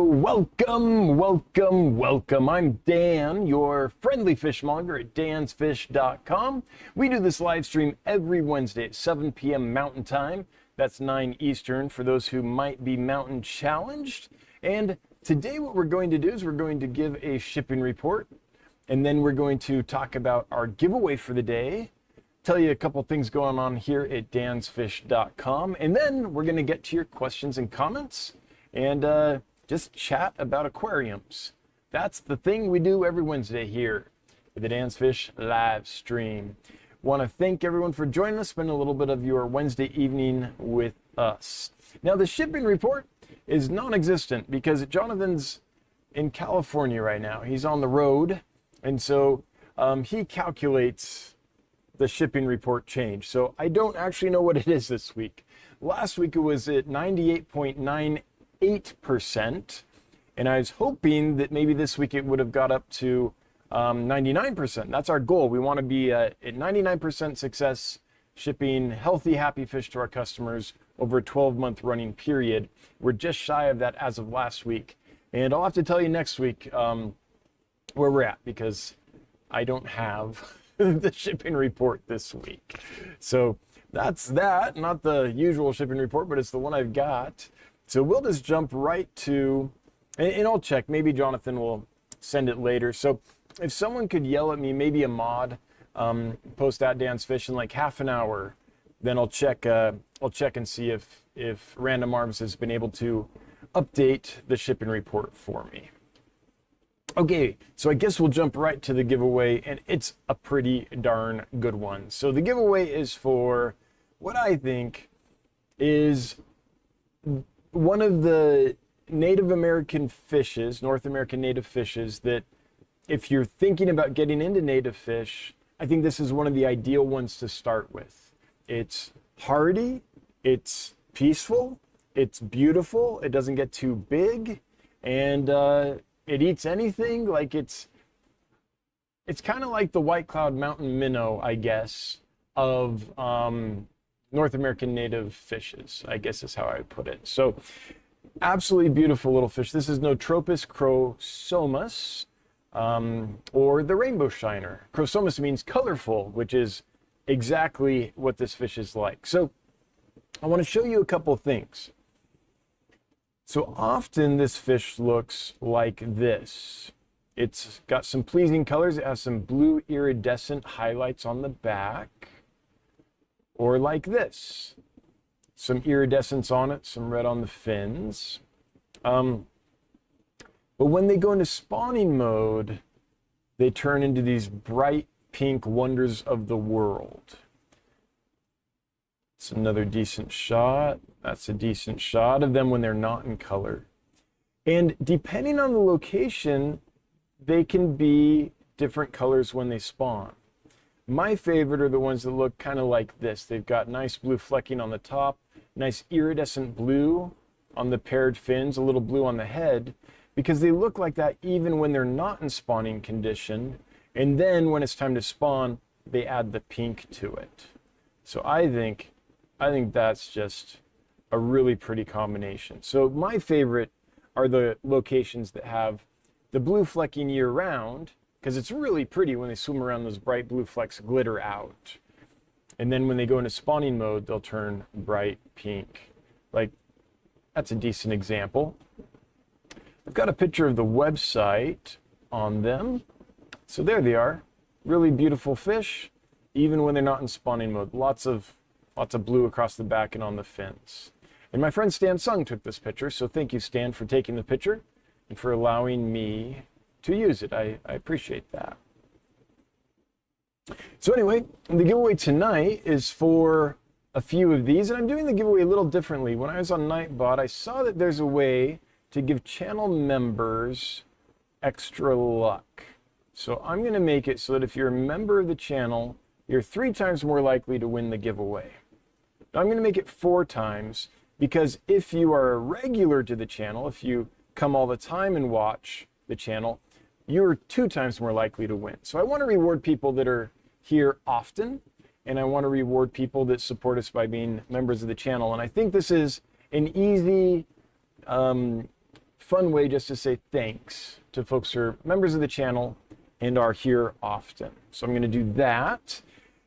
Welcome. I'm Dan, your friendly fishmonger at dansfish.com. We do this live stream every Wednesday at 7 p.m. Mountain Time. That's 9 Eastern for those who might be mountain challenged. And today what we're going to do is we're going to give a shipping report, and then we're going to talk about our giveaway for the day, tell you a couple things going on here at dansfish.com, and then we're going to get to your questions and comments and just chat about aquariums. That's the thing we do every Wednesday here at the Dansfish live stream. Want to thank everyone for joining us, spend a little bit of your Wednesday evening with us. Now, the shipping report is non-existent because Jonathan's in California right now. He's on the road, and so he calculates the shipping report change. So I don't actually know what it is this week. Last week it was at 98.98%, and I was hoping that maybe this week it would have got up to 99%. That's our goal. We want to be at 99% success shipping healthy, happy fish to our customers over a 12-month running period. We're just shy of that as of last week, and I'll have to tell you next week where we're at, because I don't have the shipping report this week. So that's that, not the usual shipping report, but it's the one I've got. So we'll just jump right to, and I'll check, maybe Jonathan will send it later. So if someone could yell at me, maybe a mod, post at Dan's Fish in like half an hour, then I'll check and see if Random Arms has been able to update the shipping report for me. Okay, so I guess we'll jump right to the giveaway, and it's a pretty darn good one. So the giveaway is for what I think is one of the Native American fishes, North American native fishes, that if you're thinking about getting into native fish, I think this is one of the ideal ones to start with. It's hardy, it's peaceful, it's beautiful, it doesn't get too big, and it eats anything. Like it's kind of like the white cloud mountain minnow, I guess, of North American native fishes, I guess is how I would put it. So absolutely beautiful little fish. This is Notropis chrosomus, or the rainbow shiner. Chrosomus means colorful, which is exactly what this fish is like. So I want to show you a couple things. So often this fish looks like this. It's got some pleasing colors. It has some blue iridescent highlights on the back. Or like this. Some iridescence on it, some red on the fins. But when they go into spawning mode, they turn into these bright pink wonders of the world. It's another decent shot. That's a decent shot of them when they're not in color. And depending on the location, they can be different colors when they spawn. My favorite are the ones that look kind of like this. They've got nice blue flecking on the top, nice iridescent blue on the paired fins, a little blue on the head, because they look like that even when they're not in spawning condition. And then when it's time to spawn, they add the pink to it. So I think that's just a really pretty combination. So my favorite are the locations that have the blue flecking year round, because it's really pretty when they swim around, those bright blue flecks glitter out. And then when they go into spawning mode, they'll turn bright pink. Like, that's a decent example. I've got a picture of the website on them. So there they are. Really beautiful fish, even when they're not in spawning mode. Lots of blue across the back and on the fins. And my friend Stan Sung took this picture, so thank you, Stan, for taking the picture and for allowing me to use it. I appreciate that. So anyway, the giveaway tonight is for a few of these, and I'm doing the giveaway a little differently. When I was on Nightbot, I saw that there's a way to give channel members extra luck. So I'm going to make it so that if you're a member of the channel, you're 3 times more likely to win the giveaway. I'm going to make it 4 times, because if you are a regular to the channel, if you come all the time and watch the channel, you're 2 times more likely to win. So I want to reward people that are here often, and I want to reward people that support us by being members of the channel. And I think this is an easy fun way just to say thanks to folks who are members of the channel and are here often. So I'm going to do that.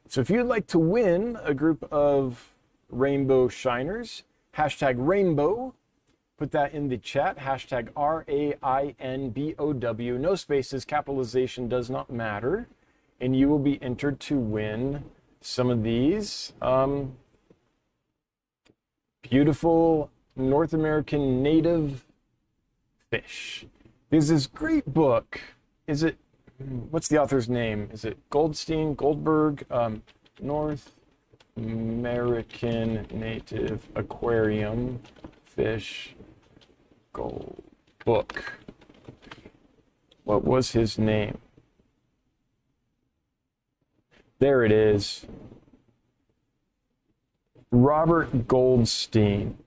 So if you'd like to win a group of rainbow shiners, hashtag rainbow, put that in the chat, hashtag RAINBOW, no spaces, capitalization does not matter, and you will be entered to win some of these beautiful North American native fish. There's this great book. Is it, what's the author's name? Is it Goldstein, Goldberg? North American Native Aquarium Fish Gold Book. What was his name? There it is. Robert Goldstein.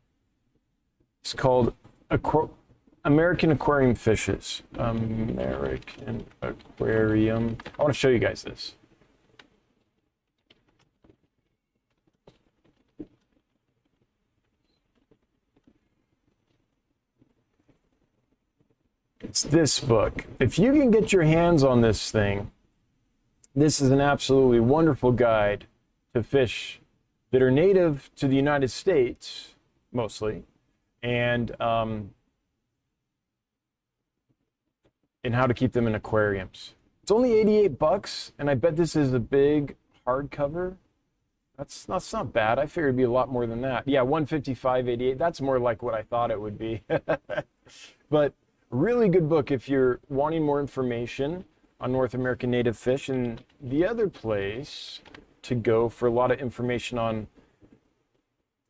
It's called American Aquarium Fishes. American Aquarium. I want to show you guys this. It's this book. If you can get your hands on this thing, this is an absolutely wonderful guide to fish that are native to the United States, mostly, and how to keep them in aquariums. It's only 88 bucks, and I bet this is a big hardcover. That's not bad. I figured it'd be a lot more than that. Yeah, 155.88. That's more like what I thought it would be. But really good book if you're wanting more information on North American native fish. And the other place to go for a lot of information on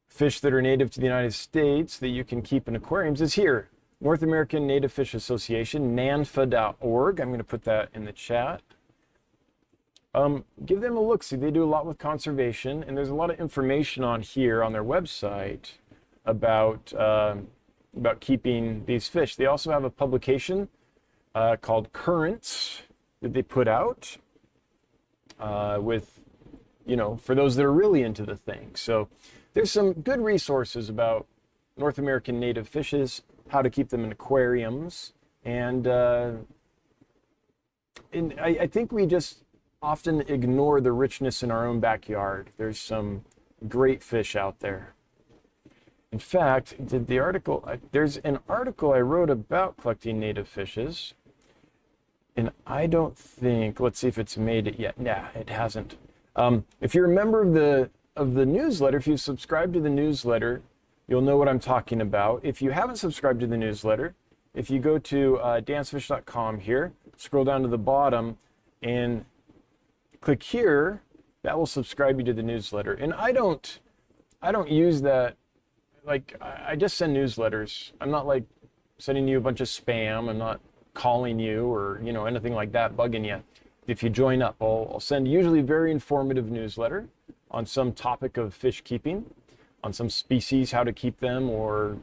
fish that are native to the United States that you can keep in aquariums is here. North American Native Fish Association, nanfa.org. I'm going to put that in the chat. Give them a look. See, they do a lot with conservation, and there's a lot of information on here on their website about keeping these fish. They also have a publication called Currents that they put out with, you know, for those that are really into the thing. So there's some good resources about North American native fishes, how to keep them in aquariums, and I think we just often ignore the richness in our own backyard. There's some great fish out there. In fact, there's an article I wrote about collecting native fishes, and I don't think, let's see if it's made it yet. Nah, it hasn't. If you're a member of the newsletter, if you've subscribed to the newsletter, you'll know what I'm talking about. If you haven't subscribed to the newsletter, if you go to dansfish.com here, scroll down to the bottom and click here, that will subscribe you to the newsletter. And I don't use that. Like, I just send newsletters. I'm not like sending you a bunch of spam. I'm not calling you or, you know, anything like that, bugging you. If you join up, I'll send usually a very informative newsletter on some topic of fish keeping, on some species, how to keep them, or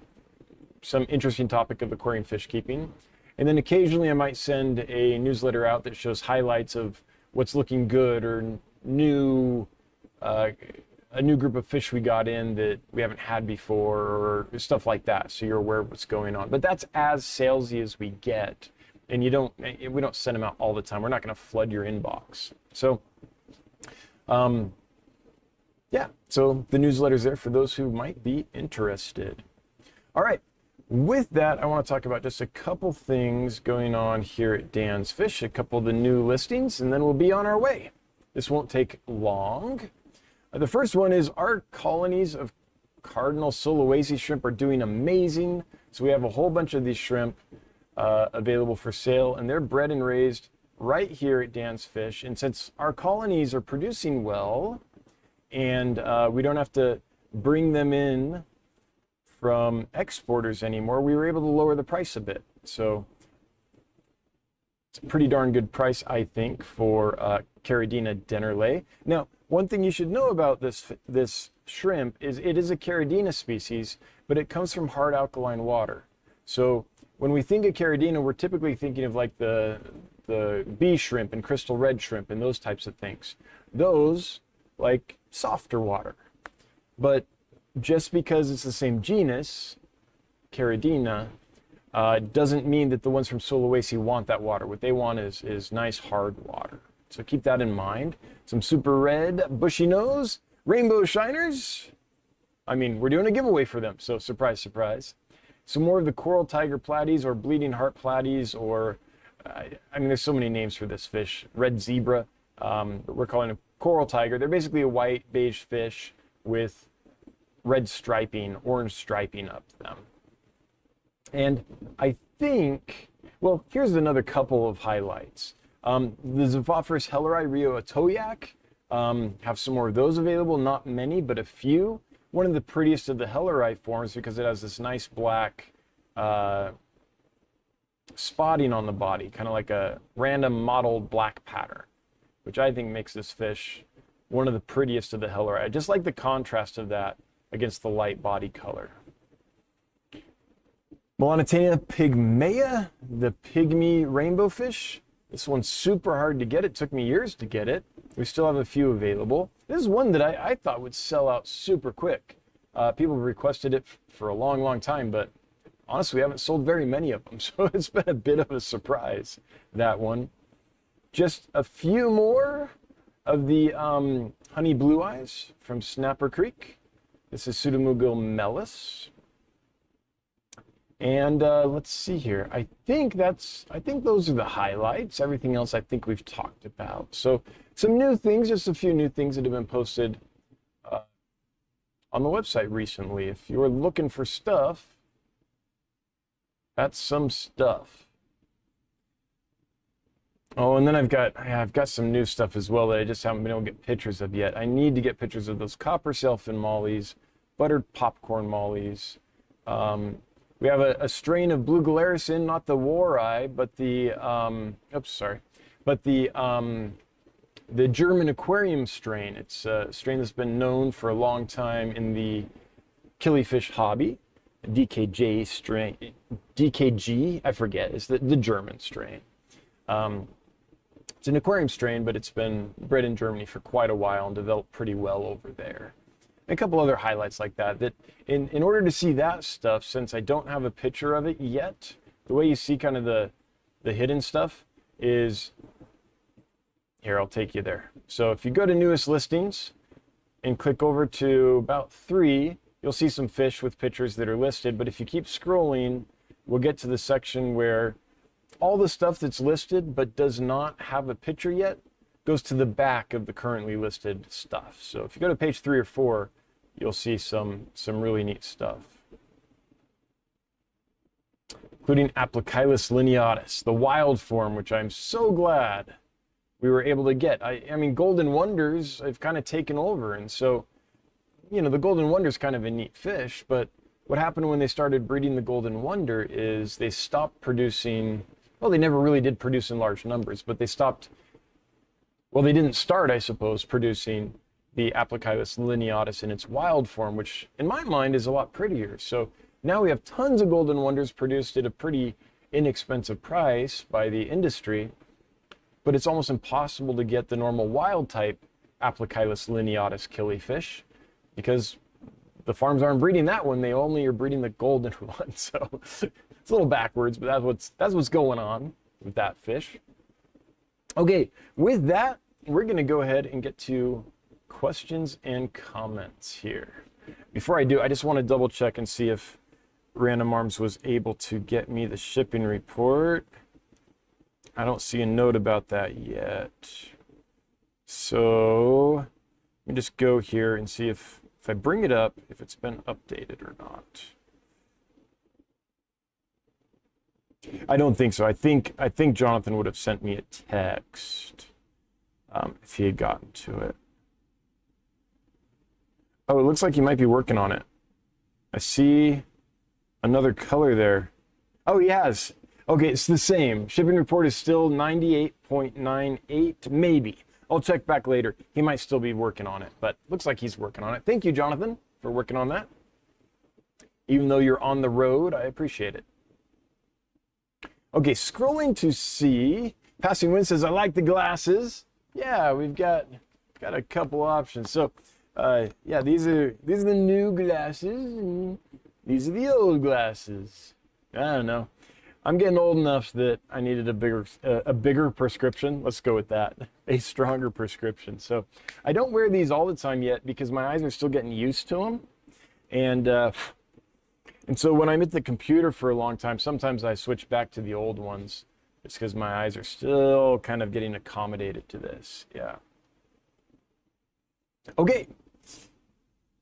some interesting topic of aquarium fish keeping. And then occasionally I might send a newsletter out that shows highlights of what's looking good or new, a new group of fish we got in that we haven't had before, or stuff like that, so you're aware of what's going on. But that's as salesy as we get, and we don't send them out all the time. We're not going to flood your inbox. So, yeah, so the newsletter's there for those who might be interested. All right, with that, I want to talk about just a couple things going on here at Dan's Fish, a couple of the new listings, and then we'll be on our way. This won't take long. The first one is our colonies of Cardinal Sulawesi shrimp are doing amazing. So we have a whole bunch of these shrimp available for sale, and they're bred and raised right here at Dan's Fish. And since our colonies are producing well, and we don't have to bring them in from exporters anymore, we were able to lower the price a bit. So it's a pretty darn good price, I think, for Caridina dennerle. Now, one thing you should know about this shrimp is it is a Caridina species, but it comes from hard alkaline water. So when we think of Caridina, we're typically thinking of like the bee shrimp and crystal red shrimp and those types of things. Those like softer water. But just because it's the same genus, Caridina, doesn't mean that the ones from Sulawesi want that water. What they want is nice hard water. So keep that in mind. Some super red bushy nose, rainbow shiners. I mean, we're doing a giveaway for them, so surprise, surprise. Some more of the coral tiger platies or bleeding heart platies, or I mean, there's so many names for this fish. Red zebra, but we're calling it coral tiger. They're basically a white beige fish with red striping, orange striping up them. And I think, well, here's another couple of highlights. The Xiphophorus helleri Rio Atoyak, have some more of those available, not many, but a few. One of the prettiest of the helleri forms because it has this nice black spotting on the body, kind of like a random mottled black pattern, which I think makes this fish one of the prettiest of the helleri. I just like the contrast of that against the light body color. Melanitania pygmaea, the pygmy rainbow fish. This one's super hard to get. It took me years to get it. We still have a few available. This is one that I thought would sell out super quick. People have requested it for a long, long time, but honestly, we haven't sold very many of them, so it's been a bit of a surprise, that one. Just a few more of the honey blue eyes from Snapper Creek. This is Pseudomugil mellis. And let's see here. I think those are the highlights. Everything else I think we've talked about. So some new things, just a few new things that have been posted on the website recently. If you're looking for stuff, that's some stuff. Oh, and then I've got some new stuff as well that I just haven't been able to get pictures of yet. I need to get pictures of those copper sailfin mollies, buttered popcorn mollies. We have a strain of blue galaris in, not the war eye, but the the German aquarium strain. It's a strain that's been known for a long time in the killifish hobby. DKJ strain, DKG, I forget, is the German strain. It's an aquarium strain, but it's been bred in Germany for quite a while and developed pretty well over there. And a couple other highlights like that, in order to see that stuff, since I don't have a picture of it yet, the way you see kind of the hidden stuff is, here, I'll take you there. So if you go to newest listings and click over to about 3, you'll see some fish with pictures that are listed, but if you keep scrolling, we'll get to the section where all the stuff that's listed but does not have a picture yet goes to the back of the currently listed stuff. So if you go to page 3 or 4, you'll see some really neat stuff, including Aplochilus lineatus, the wild form, which I'm so glad we were able to get. I mean, Golden Wonders have kind of taken over, and so, you know, the Golden Wonder is kind of a neat fish, but what happened when they started breeding the Golden Wonder is they stopped producing, well, they never really did produce in large numbers, but they stopped, well, they didn't start, I suppose, producing the Aplochilus lineatus in its wild form, which in my mind is a lot prettier. So now we have tons of Golden Wonders produced at a pretty inexpensive price by the industry, but it's almost impossible to get the normal wild type Aplochilus lineatus killifish because the farms aren't breeding that one. They only are breeding the golden one. So it's a little backwards, but that's what's going on with that fish. Okay, with that, we're going to go ahead and get to questions and comments here. Before I do, I just want to double check and see if Random Arms was able to get me the shipping report. I don't see a note about that yet. So let me just go here and see if I bring it up, if it's been updated or not. I don't think so. I think Jonathan would have sent me a text if he had gotten to it. Oh, it looks like he might be working on it. I see another color there. Oh, he has. Okay, it's the same. Shipping report is still 98.98, maybe. I'll check back later. He might still be working on it, but looks like he's working on it. Thank you, Jonathan, for working on that. Even though you're on the road, I appreciate it. Okay, scrolling to see. Passing Wind says, I like the glasses. Yeah, we've got a couple options. So, yeah, these are the new glasses, and these are the old glasses. I don't know. I'm getting old enough that I needed a bigger prescription. Let's go with that. A stronger prescription. So I don't wear these all the time yet because my eyes are still getting used to them. And so when I'm at the computer for a long time, sometimes I switch back to the old ones. It's because my eyes are still kind of getting accommodated to this. Yeah. Okay.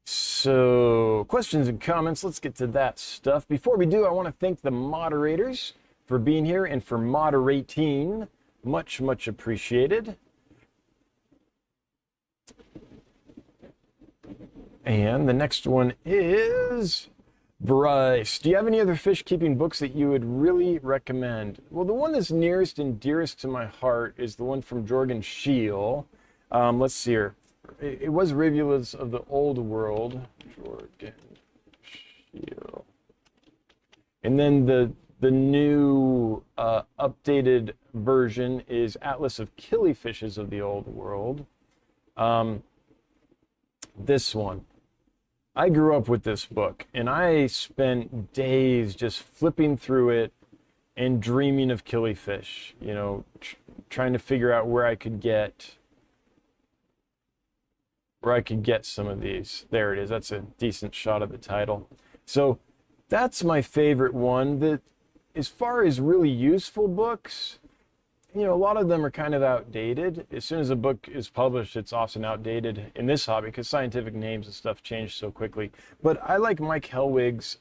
So, questions and comments, let's get to that stuff. Before we do, I want to thank the moderators for being here and for moderating. Much, much appreciated. And the next one is Bryce. Do you have any other fish keeping books that you would really recommend? Well, the one that's nearest and dearest to my heart is the one from Jorgen Scheel. Let's see here. It was Rivulas of the Old World, Jorgen Scheel. And then the new updated version is Atlas of Killiefishes of the Old World. This one. I grew up with this book, and I spent days just flipping through it and dreaming of killifish, you know, trying to figure out where I could get some of these. There it is. That's a decent shot of the title. So that's my favorite one. That, as far as really useful books, you know, a lot of them are kind of outdated. As soon as a book is published, it's often outdated in this hobby because scientific names and stuff change so quickly. But I like Mike Helwig's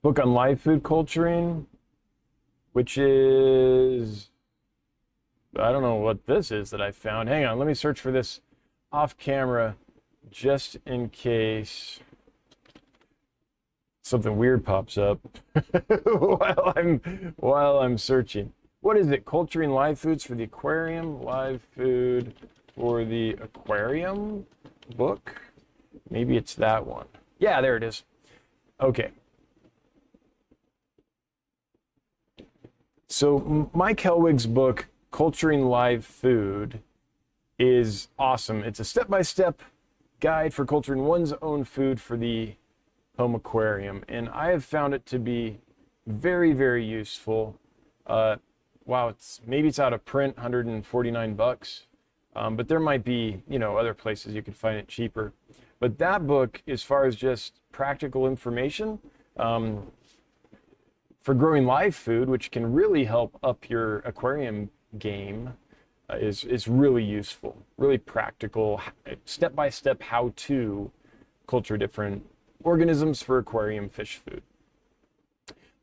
book on live food culturing, which is, I don't know what this is that I found. Hang on, let me search for this off camera just in case something weird pops up while I'm searching. What is it? Culturing live foods for the aquarium? Live food for the aquarium book? Maybe it's that one. Yeah, there it is. Okay. So Mike Helwig's book, Culturing Live Food, is awesome. It's a step-by-step guide for culturing one's own food for the home aquarium, and I have found it to be very, very useful. Wow, maybe it's out of print, 149 bucks, but there might be, you know, other places you could find it cheaper. But that book, as far as just practical information for growing live food, which can really help up your aquarium game, is really useful, really practical, step-by-step how to culture different organisms for aquarium fish food.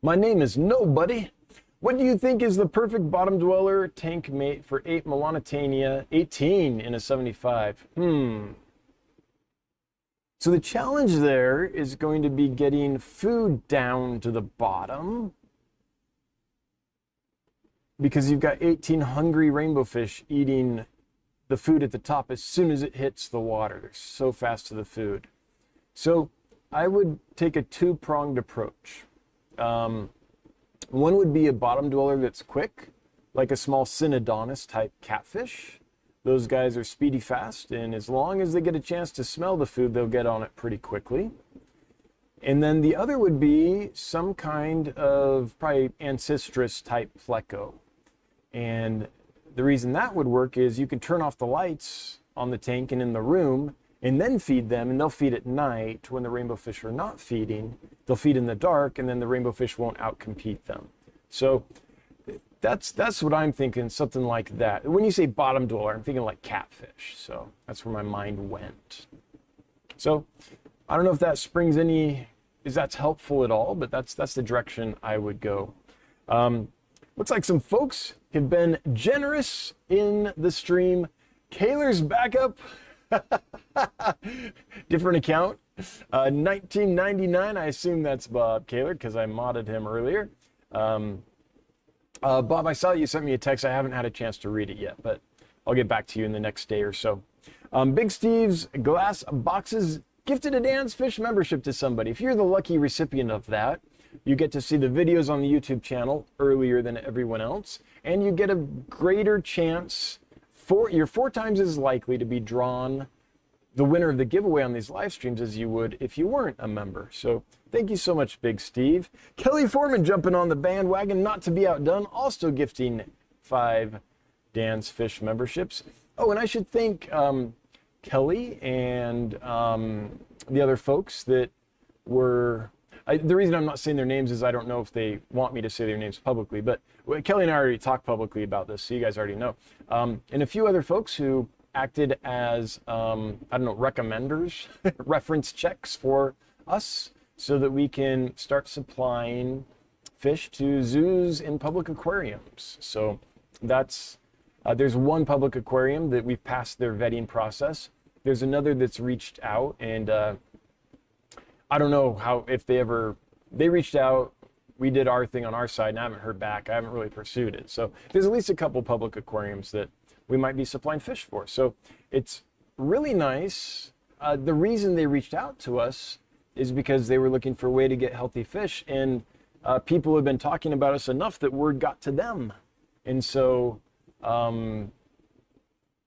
My name is Nobody. What do you think is the perfect bottom dweller tank mate for 8 Melanitania 18 in a 75? So the challenge there is going to be getting food down to the bottom, because you've got 18 hungry rainbow fish eating the food at the top as soon as it hits the water. They're so fast to the food. So I would take a two-pronged approach. One would be a bottom dweller that's quick, like a small Synodontis type catfish. Those guys are speedy fast, and as long as they get a chance to smell the food, they'll get on it pretty quickly. And then the other would be some kind of probably Ancestris type pleco. And the reason that would work is you can turn off the lights on the tank and in the room and then feed them, and they'll feed at night when the rainbow fish are not feeding. They'll feed in the dark, and then the rainbow fish won't outcompete them. So that's what I'm thinking, something like that. When you say bottom dweller, I'm thinking like catfish. So that's where my mind went. So I don't know if that springs that's helpful at all, but that's the direction I would go. Looks like some folks have been generous in the stream. Kaler's backup. Different account. 1999, I assume that's Bob Kaler because I modded him earlier. Bob, I saw you sent me a text. I haven't had a chance to read it yet, but I'll get back to you in the next day or so. Big Steve's glass boxes gifted a Dan's Fish membership to somebody. If you're the lucky recipient of that, you get to see the videos on the YouTube channel earlier than everyone else, and you get a greater chance you're 4 times as likely to be drawn the winner of the giveaway on these live streams as you would if you weren't a member. So thank you so much, Big Steve. Kelly Foreman jumping on the bandwagon, not to be outdone, also gifting 5 Dan's Fish memberships. Oh, and I should thank Kelly and the other folks that were... the reason I'm not saying their names is I don't know if they want me to say their names publicly, but Kelly and I already talked publicly about this, so you guys already know. And a few other folks who acted as, I don't know, recommenders, reference checks for us so that we can start supplying fish to zoos and public aquariums. So that's, there's one public aquarium that we've passed their vetting process. There's another that's reached out, and I don't know how, if they reached out, we did our thing on our side, and I haven't heard back. I haven't really pursued it. So there's at least a couple public aquariums that we might be supplying fish for. So it's really nice. The reason they reached out to us is because they were looking for a way to get healthy fish, and people have been talking about us enough that word got to them. And so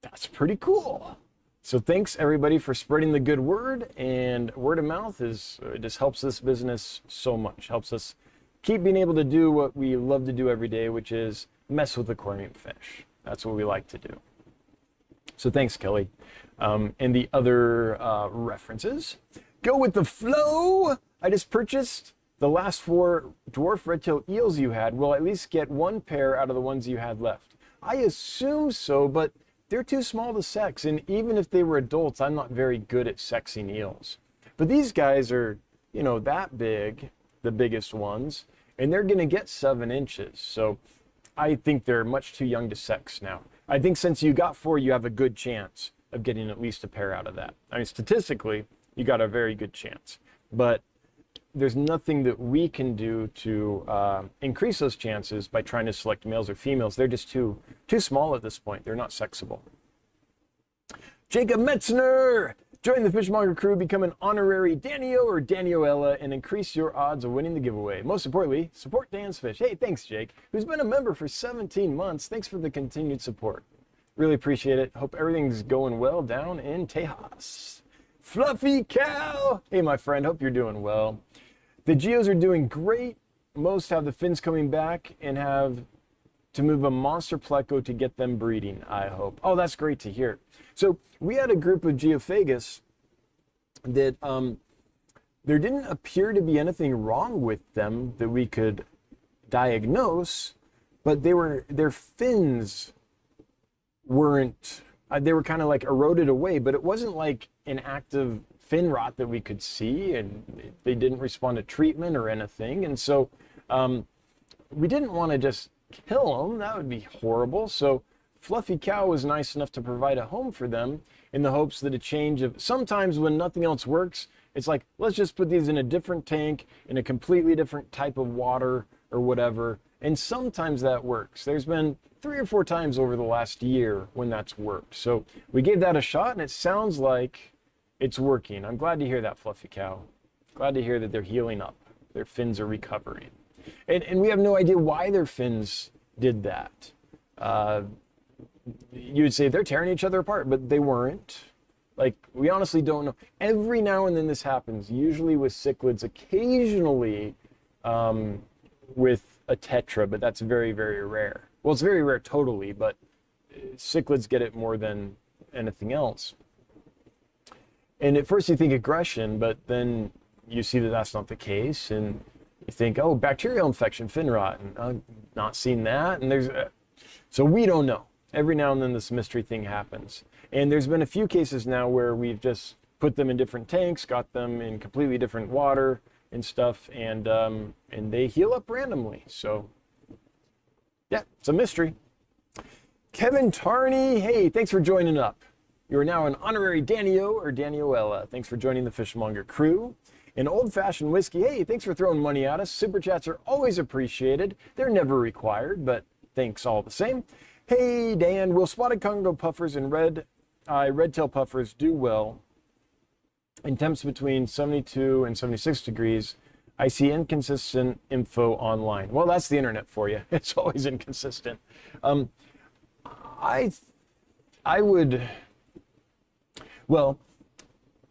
that's pretty cool. So thanks everybody for spreading the good word, and word of mouth it just helps this business so much. Helps us keep being able to do what we love to do every day, which is mess with aquarium fish. That's what we like to do. So thanks, Kelly. And the other references. Go with the flow. I just purchased the last 4 dwarf red-tailed eels you had. Will I at least get 1 pair out of the ones you had left? I assume so, but they're too small to sex, and even if they were adults, I'm not very good at sexing eels. But these guys are, you know, that big, the biggest ones, and they're gonna get 7 inches. So I think they're much too young to sex now. I think since you got 4, you have a good chance of getting at least a pair out of that. I mean, statistically, you got a very good chance. But there's nothing that we can do to increase those chances by trying to select males or females. They're just too small at this point. They're not sexable. Jacob Metzner! Join the Fishmonger crew, become an honorary Danio or Danioella, and increase your odds of winning the giveaway. Most importantly, support Dan's Fish. Hey, thanks, Jake, who's been a member for 17 months. Thanks for the continued support. Really appreciate it. Hope everything's going well down in Tejas. Fluffy Cow! Hey, my friend, hope you're doing well. The geos are doing great. Most have the fins coming back and have to move a monster pleco to get them breeding, I hope. Oh, that's great to hear. So we had a group of geophagus that there didn't appear to be anything wrong with them that we could diagnose, but their fins weren't, they were kind of like eroded away, but it wasn't like an active fin rot that we could see, and they didn't respond to treatment or anything. And so we didn't want to just kill them. That would be horrible. So Fluffy Cow was nice enough to provide a home for them in the hopes that a change of, sometimes when nothing else works, it's like, let's just put these in a different tank, in a completely different type of water or whatever. And sometimes that works. There's been 3 or 4 times over the last year when that's worked. So we gave that a shot, and it sounds like it's working. I'm glad to hear that, Fluffy Cow. Glad to hear that they're healing up. Their fins are recovering. And we have no idea why their fins did that. You would say they're tearing each other apart, but they weren't. Like, we honestly don't know. Every now and then this happens, usually with cichlids, occasionally with a tetra, but that's very, very rare. Well, it's very rare totally, but cichlids get it more than anything else. And at first you think aggression, but then you see that that's not the case, and you think, oh, bacterial infection, fin rot, and not seen that. And there's, so we don't know. Every now and then this mystery thing happens. And there's been a few cases now where we've just put them in different tanks, got them in completely different water and stuff, and they heal up randomly. So yeah, it's a mystery. Kevin Tarney, hey, thanks for joining up. You are now an honorary Danio or Danioella. Thanks for joining the Fishmonger crew. An old-fashioned whiskey, hey, thanks for throwing money at us. Super chats are always appreciated. They're never required, but thanks all the same. Hey, Dan, will spotted Congo puffers and red-tail puffers do well in temps between 72 and 76 degrees? I see inconsistent info online. Well, that's the internet for you. It's always inconsistent. I would, well,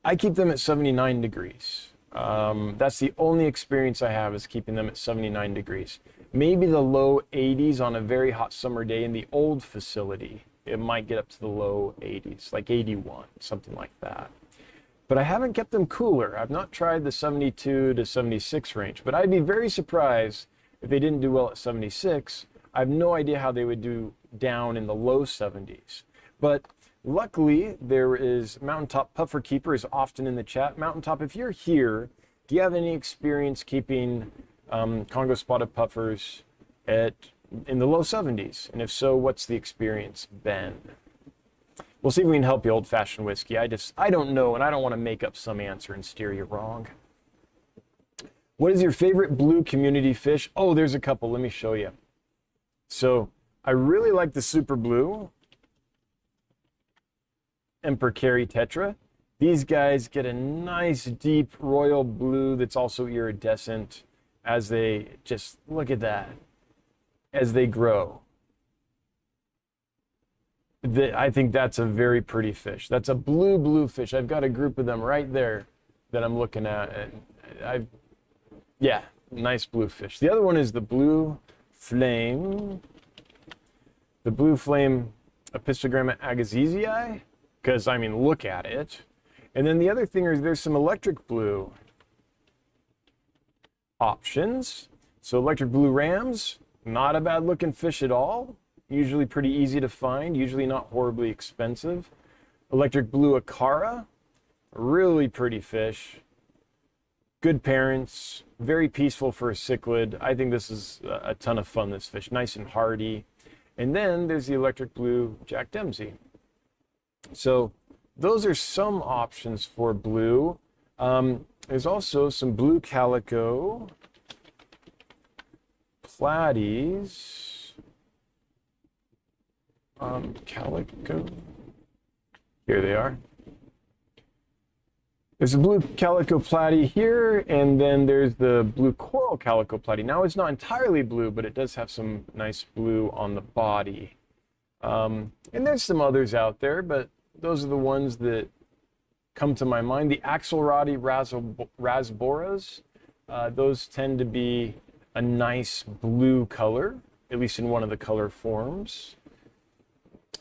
I keep them at 79 degrees. That's the only experience I have, is keeping them at 79 degrees. Maybe the low 80s on a very hot summer day in the old facility. It might get up to the low 80s, like 81, something like that. But I haven't kept them cooler. I've not tried the 72 to 76 range, but I'd be very surprised if they didn't do well at 76. I have no idea how they would do down in the low 70s. But luckily, there is Mountaintop Puffer Keeper is often in the chat. Mountaintop, if you're here, do you have any experience keeping Congo spotted puffers in the low 70s? And if so, what's the experience been? We'll see if we can help you, old-fashioned whiskey. I don't know, and I don't want to make up some answer and steer you wrong. What is your favorite blue community fish? Oh, there's a couple. Let me show you. So I really like the super blue Emperor Carry Tetra. These guys get a nice deep royal blue that's also iridescent as they just, look at that, as they grow. I think that's a very pretty fish. That's a blue fish. I've got a group of them right there that I'm looking at. And yeah, nice blue fish. The other one is the blue flame. The blue flame Epistogramma agassizii, because, I mean, look at it. And then the other thing is there's some electric blue options. So electric blue rams, not a bad looking fish at all. Usually pretty easy to find, usually not horribly expensive. Electric blue acara, really pretty fish. Good parents, very peaceful for a cichlid. I think this is a ton of fun, this fish, nice and hardy. And then there's the electric blue Jack Dempsey. So those are some options for blue. There's also some blue calico platies. Calico, here they are. There's a blue calico platy here, and then there's the blue coral calico platy. Now it's not entirely blue, but it does have some nice blue on the body. And there's some others out there, but those are the ones that come to my mind. The Axelrodi rasboras, those tend to be a nice blue color, at least in one of the color forms.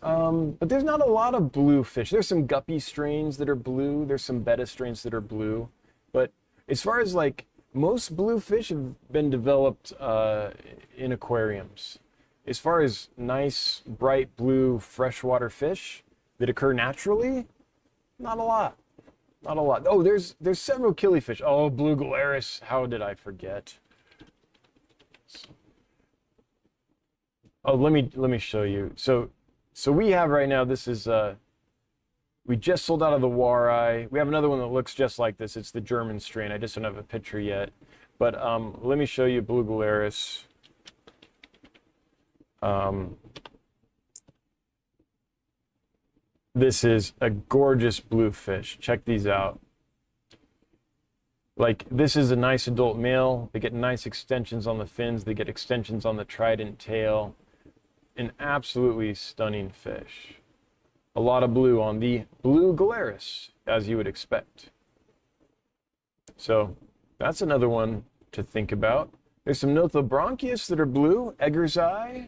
But there's not a lot of blue fish. There's some guppy strains that are blue. There's some betta strains that are blue. But as far as like, most blue fish have been developed in aquariums. As far as nice, bright blue freshwater fish that occur naturally, not a lot. Not a lot. Oh, there's several killifish. Oh, blue gularis. How did I forget? Oh, let me show you. So we have right now, this is, we just sold out of the Wari. We have another one that looks just like this. It's the German strain. I just don't have a picture yet. But let me show you blue gularis. This is a gorgeous blue fish. Check these out. Like, this is a nice adult male. They get nice extensions on the fins. They get extensions on the trident tail. An absolutely stunning fish. A lot of blue on the blue gularis, as you would expect. So that's another one to think about. There's some Nothobronchius that are blue. Egger's eye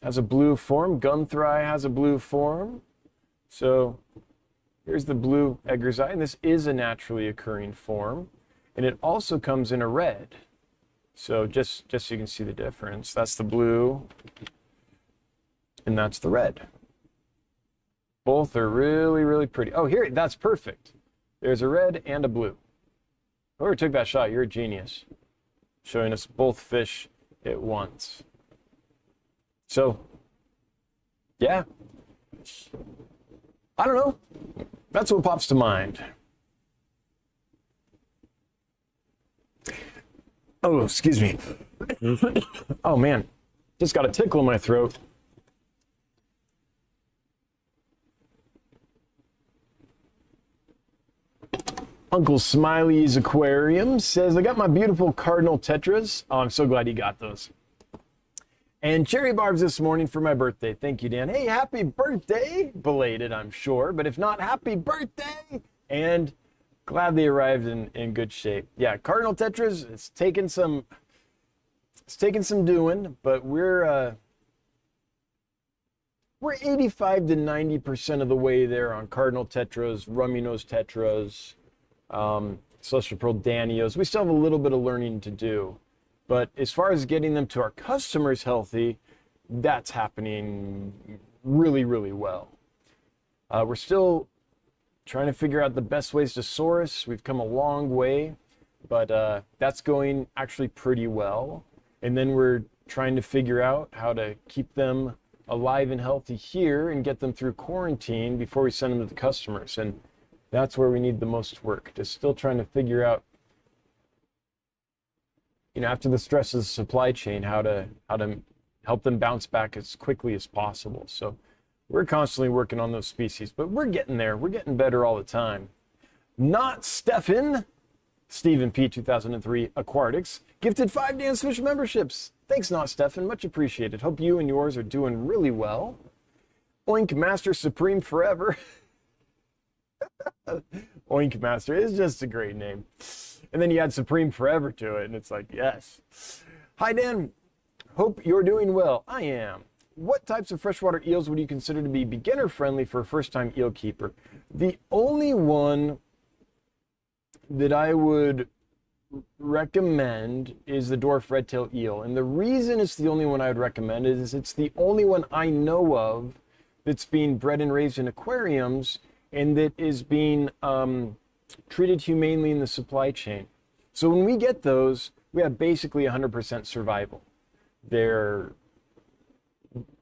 has a blue form. Gunthri has a blue form. So here's the blue Egger's eye, and this is a naturally occurring form. And it also comes in a red. So just so you can see the difference, that's the blue, and that's the red. Both are really, really pretty. Oh, here, that's perfect. There's a red and a blue. Whoever took that shot, you're a genius. Showing us both fish at once. So, yeah. I don't know. That's what pops to mind. Oh, excuse me. Oh, man. Just got a tickle in my throat. Uncle Smiley's Aquarium says, I got my beautiful cardinal tetras. Oh, I'm so glad you got those. And cherry barbs this morning for my birthday. Thank you, Dan. Hey, happy birthday. Belated, I'm sure. But if not, happy birthday. And glad they arrived in good shape. Yeah, Cardinal Tetras, it's taken some doing, but we're 85 to 90% of the way there on Cardinal Tetras, Rummy Nose Tetras, Celestial Pearl Danios. We still have a little bit of learning to do. But as far as getting them to our customers healthy, that's happening really, really well. We're still trying to figure out the best ways to source. We've come a long way, but that's going actually pretty well. And then we're trying to figure out how to keep them alive and healthy here and get them through quarantine before we send them to the customers. And that's where we need the most work, just still trying to figure out, after the stress of the supply chain, how to help them bounce back as quickly as possible. So we're constantly working on those species, but we're getting there. We're getting better all the time. Not Stefan, Stephen P. 2003 Aquatics, gifted 5 Dance Fish memberships. Thanks, Not Stefan. Much appreciated. Hope you and yours are doing really well. Oink Master Supreme Forever. Oink Master is just a great name. And then you add Supreme Forever to it, and it's like, yes. Hi, Dan. Hope you're doing well. I am. What types of freshwater eels would you consider to be beginner-friendly for a first-time eel keeper? The only one that I would recommend is the dwarf red-tailed eel. And the reason it's the only one I would recommend is it's the only one I know of that's being bred and raised in aquariums and that is being treated humanely in the supply chain. So when we get those, we have basically 100% survival. The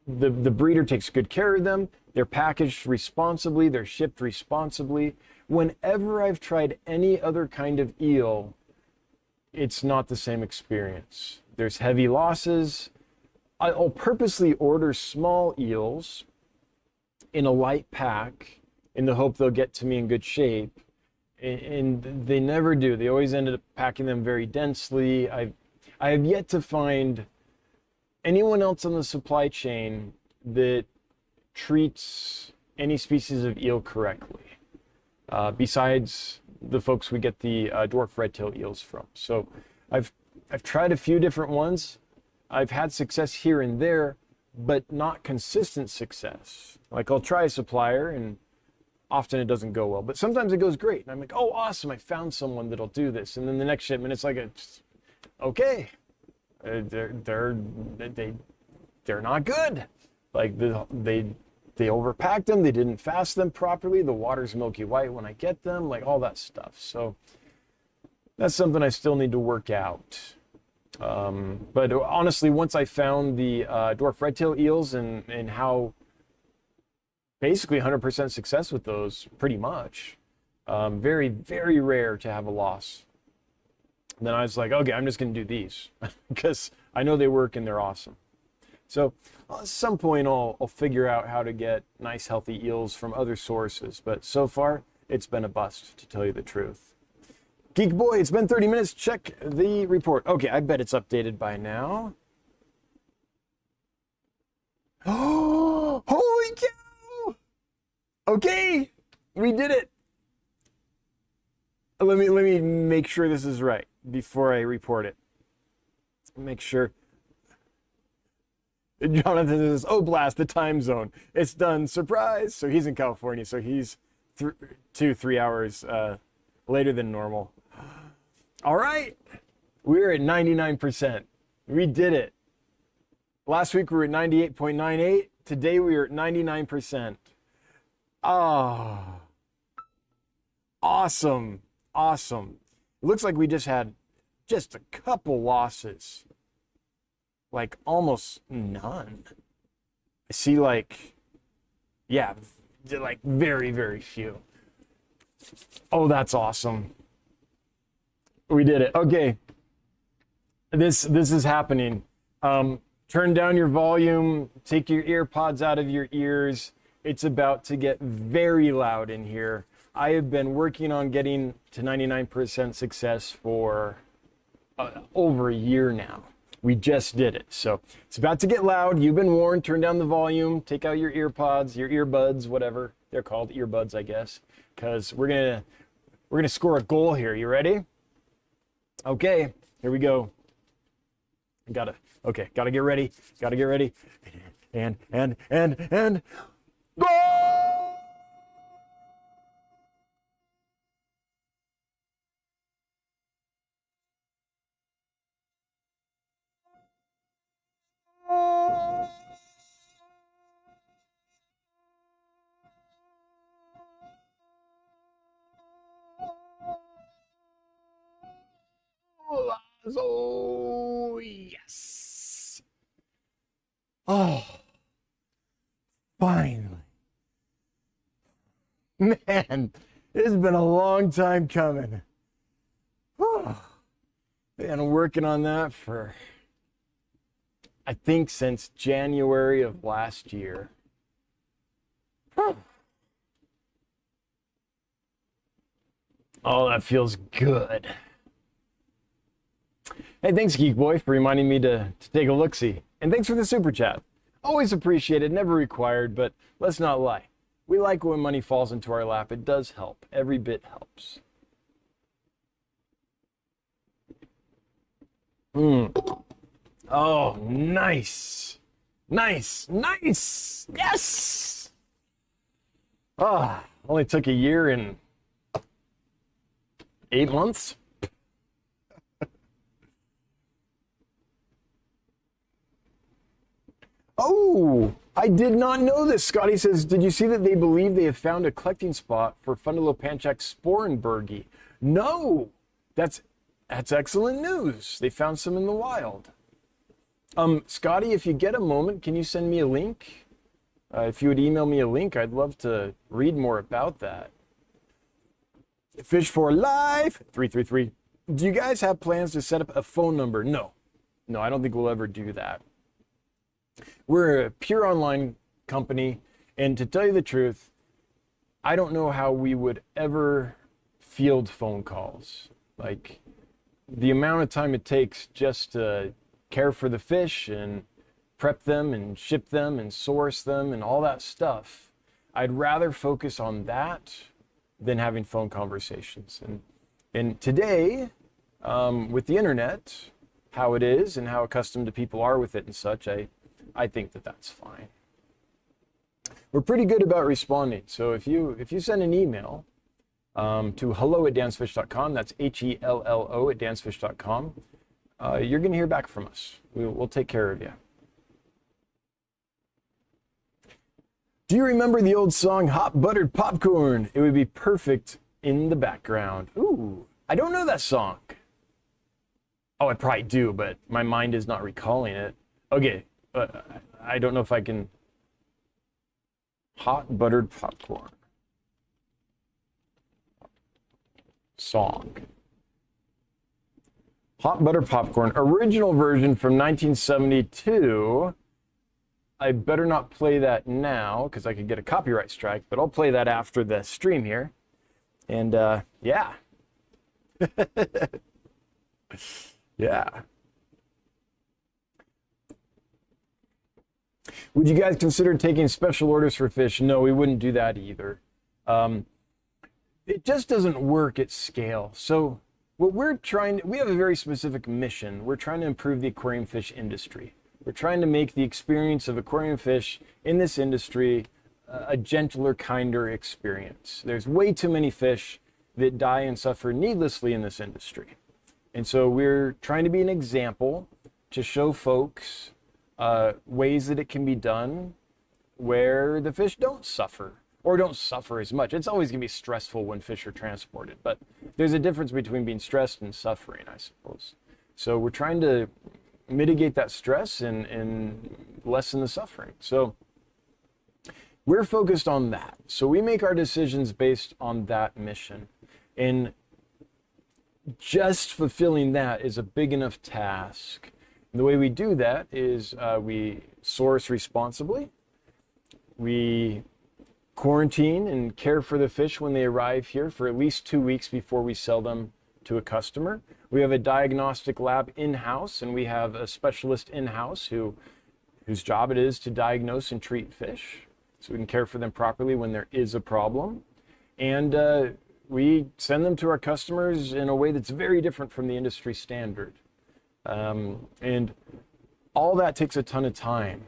breeder takes good care of them. They're packaged responsibly. They're shipped responsibly. Whenever I've tried any other kind of eel, it's not the same experience. There's heavy losses. I'll purposely order small eels in a light pack in the hope they'll get to me in good shape. And they never do. They always ended up packing them very densely. I have yet to find anyone else on the supply chain that treats any species of eel correctly, besides the folks we get the dwarf red-tailed eels from. So I've tried a few different ones. I've had success here and there, but not consistent success. Like I'll try a supplier and often it doesn't go well, but sometimes it goes great. And I'm like, oh, awesome, I found someone that'll do this. And then the next shipment, it's like, okay, they're not good. Like they overpacked them, they didn't fast them properly, the water's milky white when I get them, like all that stuff. So that's something I still need to work out. But honestly, once I found the dwarf red-tailed eels and how basically 100% success with those, pretty much. Very, very rare to have a loss. And then I was like, okay, I'm just going to do these because I know they work and they're awesome. So at some point I'll figure out how to get nice, healthy eels from other sources. But so far, it's been a bust, to tell you the truth. Geek Boy, it's been 30 minutes. Check the report. Okay, I bet it's updated by now. Oh, holy cow! Okay, we did it. Let me make sure this is right before I report it. Make sure. Jonathan says, oh, blast, the time zone. It's done. Surprise. So he's in California, so he's 3 hours later than normal. All right. We're at 99%. We did it. Last week we were at 98.98. Today we are at 99%. Oh, awesome. Awesome. It looks like we just had just a couple losses. Like almost none. I see like, yeah, like very, very few. Oh, that's awesome. We did it. Okay. This is happening. Turn down your volume, take your ear pods out of your ears. It's about to get very loud in here. I have been working on getting to 99% success for over a year now. We just did it. So it's about to get loud. You've been warned. Turn down the volume. Take out your ear pods, your earbuds, whatever they're called, earbuds, I guess, because we're gonna score a goal here. You ready? Okay, here we go. Gotta get ready. Gotta get ready. And go! Oh, yes. Oh, finally. Man, it's been a long time coming. Oh, been working on that for, I think, since January of last year. Oh, that feels good. Hey, thanks, Geek Boy, for reminding me to take a look-see. And thanks for the super chat. Always appreciated, never required, but let's not lie. We like when money falls into our lap. It does help. Every bit helps. Oh, nice. Nice. Nice. Yes. Ah, only took a year and 8 months. Oh, I did not know this. Scotty says, did you see that they believe they have found a collecting spot for Fundulopanchax sporenbergi? No, that's excellent news. They found some in the wild. Scotty, if you get a moment, can you send me a link? If you would email me a link, I'd love to read more about that. Fish for Life 333. Do you guys have plans to set up a phone number? No, I don't think we'll ever do that. We're a pure online company, and to tell you the truth, I don't know how we would ever field phone calls. Like, the amount of time it takes just to care for the fish and prep them and ship them and source them and all that stuff, I'd rather focus on that than having phone conversations. And today, with the internet, how it is and how accustomed to people are with it and such, I think that that's fine. We're pretty good about responding. So if you send an email to hello@dansfish.com, that's HELLO@dansfish.com, you're going to hear back from us. We'll take care of you. Do you remember the old song Hot Buttered Popcorn? It would be perfect in the background. Ooh, I don't know that song. Oh, I probably do, but my mind is not recalling it. Okay. I don't know if I can. Hot Buttered Popcorn song. Hot Buttered Popcorn, original version from 1972. I better not play that now because I could get a copyright strike, but I'll play that after the stream here. And yeah. Yeah. Would you guys consider taking special orders for fish? No, we wouldn't do that either. It just doesn't work at scale. So what we have a very specific mission. We're trying to improve the aquarium fish industry. We're trying to make the experience of aquarium fish in this industry a gentler, kinder experience. There's way too many fish that die and suffer needlessly in this industry. And so we're trying to be an example to show folks ways that it can be done where the fish don't suffer or don't suffer as much. It's always going to be stressful when fish are transported, but there's a difference between being stressed and suffering, I suppose. So we're trying to mitigate that stress and lessen the suffering. So we're focused on that. So we make our decisions based on that mission. And just fulfilling that is a big enough task. And the way we do that is we source responsibly. We quarantine and care for the fish when they arrive here for at least 2 weeks before we sell them to a customer. We have a diagnostic lab in-house, and we have a specialist in-house whose job it is to diagnose and treat fish, so we can care for them properly when there is a problem. And we send them to our customers in a way that's very different from the industry standard. And all that takes a ton of time.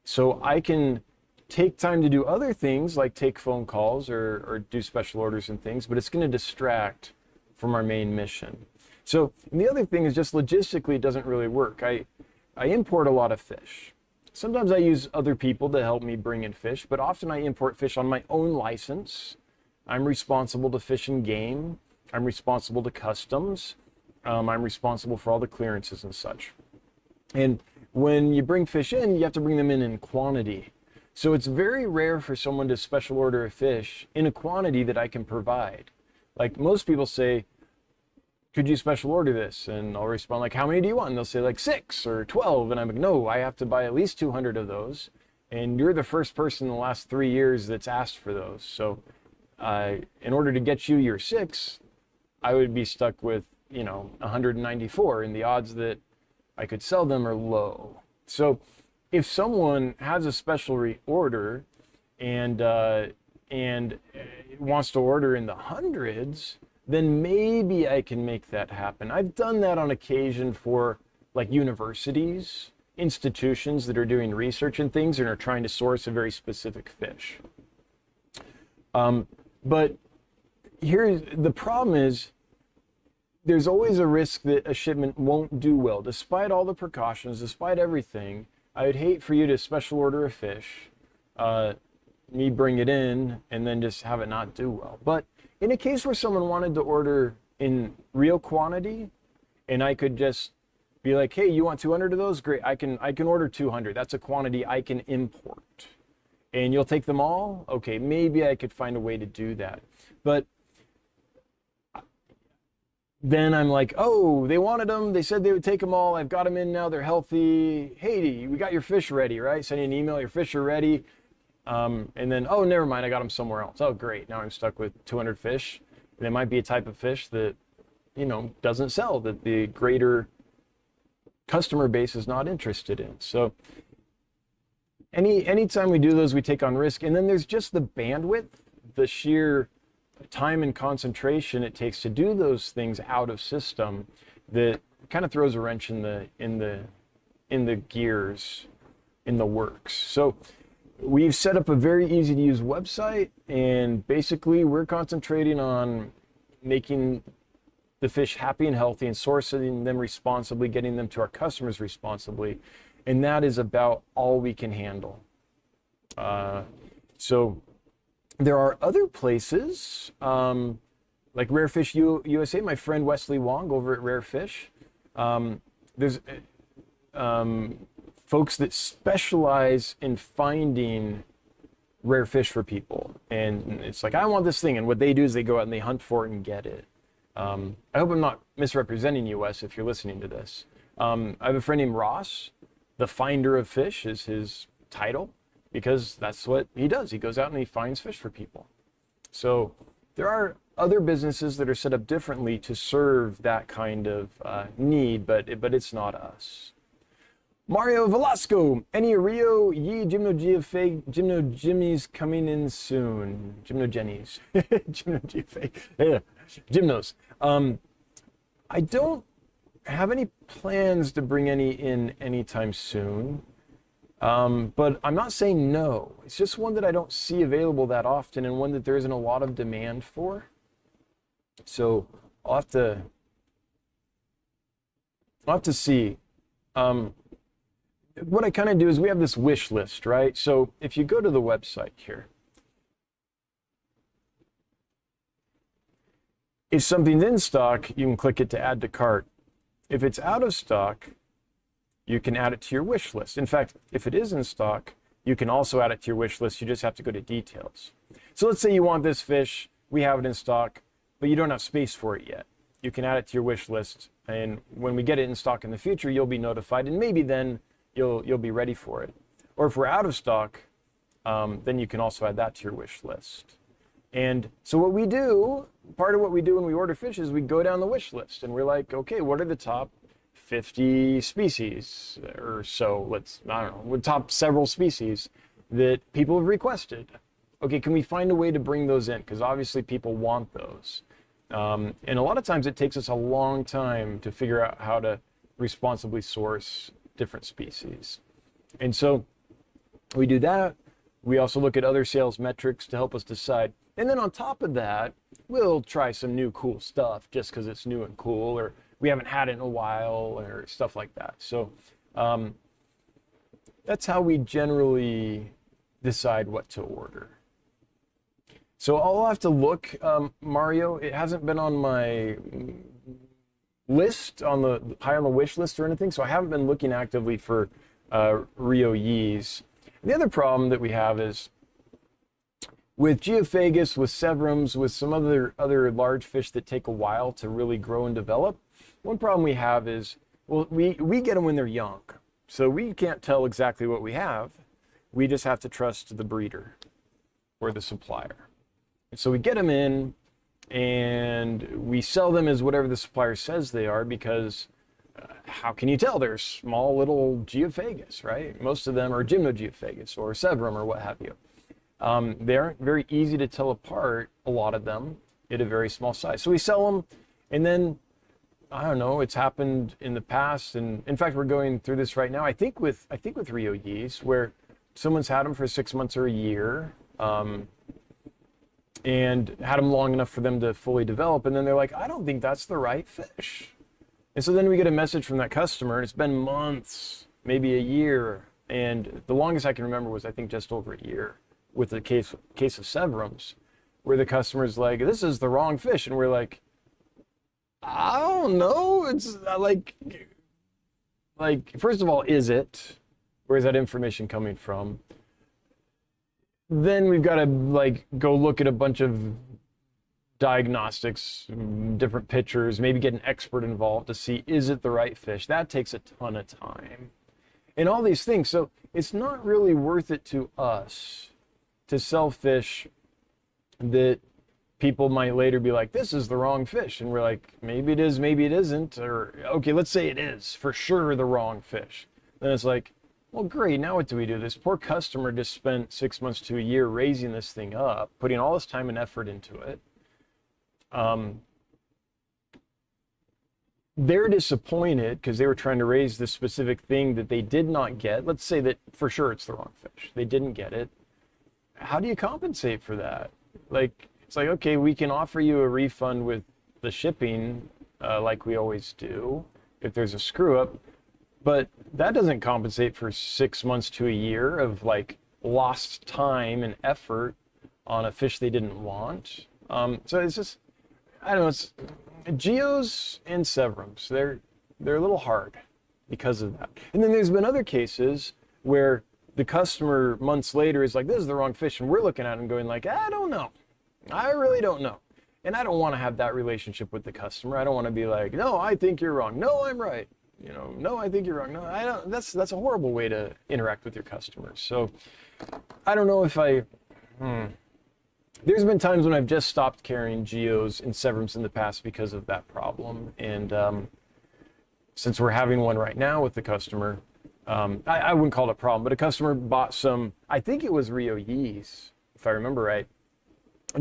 So I can take time to do other things like take phone calls or do special orders and things, but it's going to distract from our main mission. So, and the other thing is just logistically, it doesn't really work. I import a lot of fish. Sometimes I use other people to help me bring in fish, but often I import fish on my own license. I'm responsible to Fish and Game. I'm responsible to customs. I'm responsible for all the clearances and such. And when you bring fish in, you have to bring them in quantity. So it's very rare for someone to special order a fish in a quantity that I can provide. Like most people say, could you special order this? And I'll respond like, how many do you want? And they'll say like 6 or 12. And I'm like, no, I have to buy at least 200 of those. And you're the first person in the last 3 years that's asked for those. So in order to get you your 6, I would be stuck with, 194, and the odds that I could sell them are low. So if someone has a special reorder and wants to order in the hundreds, then maybe I can make that happen. I've done that on occasion for like universities, institutions that are doing research and things and are trying to source a very specific fish. But here's the problem is, there's always a risk that a shipment won't do well. Despite all the precautions, despite everything, I would hate for you to special order a fish, me bring it in, and then just have it not do well. But in a case where someone wanted to order in real quantity, and I could just be like, hey, you want 200 of those? Great, I can order 200. That's a quantity I can import. And you'll take them all? Okay, maybe I could find a way to do that. But then I'm like, oh, they wanted them. They said they would take them all. I've got them in now. They're healthy. Hey, we got your fish ready, right? Send you an email. Your fish are ready. And then, oh, never mind. I got them somewhere else. Oh, great. Now I'm stuck with 200 fish. And it might be a type of fish that, doesn't sell, that the greater customer base is not interested in. So anytime we do those, we take on risk. And then there's just the bandwidth, the sheer time and concentration it takes to do those things out of system that kind of throws a wrench in the gears, in the works. So we've set up a very easy to use website, and basically we're concentrating on making the fish happy and healthy and sourcing them responsibly, getting them to our customers responsibly, and that is about all we can handle. So there are other places, like Rare Fish USA, my friend Wesley Wong over at Rare Fish. There's folks that specialize in finding rare fish for people. And it's like, I want this thing. And what they do is they go out and they hunt for it and get it. I hope I'm not misrepresenting you, Wes, if you're listening to this. I have a friend named Ross. The Finder of Fish is his title, because that's what he does. He goes out and he finds fish for people. So there are other businesses that are set up differently to serve that kind of need, but it's not us. Mario Velasco, any Rio Yi Gymno Jimmy's coming in soon. Gymno Jenny's. Gymno Gfake. Yeah. Gymnos. I don't have any plans to bring any in anytime soon. But I'm not saying no. It's just one that I don't see available that often, and one that there isn't a lot of demand for. So I'll have to see. What I kind of do is we have this wish list, right? So if you go to the website here, if something's in stock, you can click it to add to cart. If it's out of stock, you can add it to your wish list. In fact, if it is in stock, you can also add it to your wish list. You just have to go to details. So let's say you want this fish, we have it in stock, but you don't have space for it yet. You can add it to your wish list, and when we get it in stock in the future, you'll be notified, and maybe then you'll be ready for it. Or if we're out of stock, then you can also add that to your wish list. And so what we do, part of what we do when we order fish is we go down the wish list and we're like, okay, what are the top 50 species or so, I don't know, top several species that people have requested. Okay, can we find a way to bring those in? Because obviously people want those. And a lot of times it takes us a long time to figure out how to responsibly source different species. And so we do that. We also look at other sales metrics to help us decide. And then on top of that, we'll try some new cool stuff just because it's new and cool, or we haven't had it in a while, or stuff like that. So that's how we generally decide what to order. So I'll have to look, Mario. It hasn't been on my list, high on the wish list or anything, so I haven't been looking actively for Rio Yees. The other problem that we have is with Geophagus, with Severums, with some other large fish that take a while to really grow and develop. One problem we have is, well, we get them when they're young, so we can't tell exactly what we have. We just have to trust the breeder or the supplier. And so we get them in and we sell them as whatever the supplier says they are, because how can you tell? They're small little Geophagus, right? Most of them are Gymnogeophagus or Severum or what have you. They aren't very easy to tell apart, a lot of them, at a very small size. So we sell them, and then, I don't know, it's happened in the past, and in fact, we're going through this right now, I think with Rio Yees, where someone's had them for 6 months or a year, and had them long enough for them to fully develop, and then they're like, I don't think that's the right fish. And so then we get a message from that customer, and it's been months, maybe a year, and the longest I can remember was, I think, just over a year, with the case of Severums, where the customer's like, this is the wrong fish, and we're like, I don't know, it's like, first of all, is it? Where is that information coming from? Then we've got to go look at a bunch of diagnostics, different pictures, maybe get an expert involved to see, is it the right fish? That takes a ton of time. And all these things. So it's not really worth it to us to sell fish that people might later be like, this is the wrong fish. And we're like, maybe it is, maybe it isn't. Or, okay, let's say it is for sure the wrong fish. Then it's like, well, great, now what do we do? This poor customer just spent 6 months to a year raising this thing up, putting all this time and effort into it. They're disappointed because they were trying to raise this specific thing that they did not get. Let's say that for sure it's the wrong fish. They didn't get it. How do you compensate for that? It's like, okay, we can offer you a refund with the shipping, like we always do, if there's a screw up. But that doesn't compensate for 6 months to a year of lost time and effort on a fish they didn't want. So it's just, I don't know, it's Geos and Severums. They're a little hard because of that. And then there's been other cases where the customer months later is like, this is the wrong fish, and we're looking at them going like, I don't know. I really don't know. And I don't want to have that relationship with the customer. I don't want to be like, no, I think you're wrong. No, I'm right. No, I think you're wrong. No, I don't. That's a horrible way to interact with your customers. So I don't know if there's been times when I've just stopped carrying Geos and Severums in the past because of that problem. And since we're having one right now with the customer, I wouldn't call it a problem, but a customer bought some, I think it was Rio Yees, if I remember right.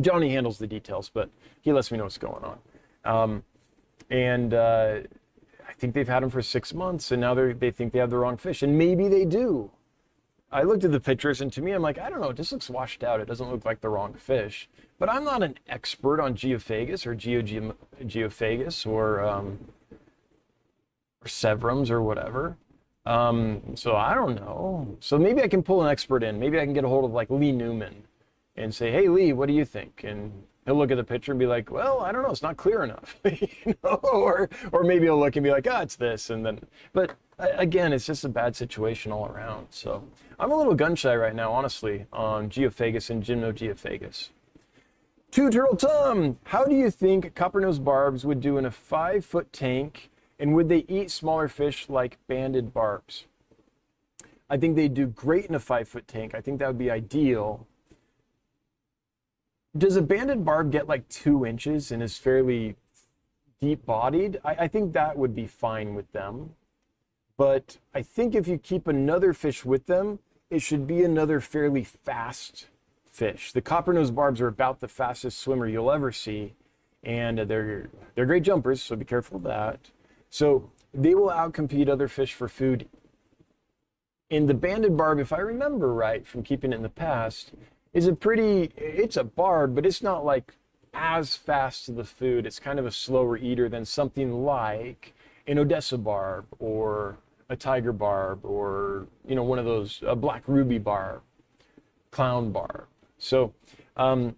Johnny handles the details, but he lets me know what's going on. I think they've had them for 6 months, and now they think they have the wrong fish, and maybe they do. I looked at the pictures, and to me, I'm like, I don't know, it just looks washed out. It doesn't look like the wrong fish. But I'm not an expert on Geophagus or Geophagus or Severums or whatever. So I don't know. So maybe I can pull an expert in. Maybe I can get a hold of Lee Newman and say, hey, Lee, what do you think? And he'll look at the picture and be like, well, I don't know, it's not clear enough. Or maybe he'll look and be like, it's this. And then, but again, it's just a bad situation all around. So I'm a little gun shy right now, honestly, on Geophagus and Gymnogeophagus. Two Turtle Tom, how do you think copper-nosed barbs would do in a 5-foot tank, and would they eat smaller fish like banded barbs? I think they'd do great in a 5-foot tank. I think that would be ideal. Does a banded barb get like 2 inches and is fairly deep bodied? I think that would be fine with them. But I think if you keep another fish with them, it should be another fairly fast fish. The copper-nosed barbs are about the fastest swimmer you'll ever see, and they're great jumpers, so be careful of that. So they will outcompete other fish for food. And the banded barb, if I remember right from keeping it in the past, is it's a barb, but it's not like as fast to the food. It's kind of a slower eater than something like an Odessa barb or a tiger barb or, one of those, a black ruby barb, clown barb. So I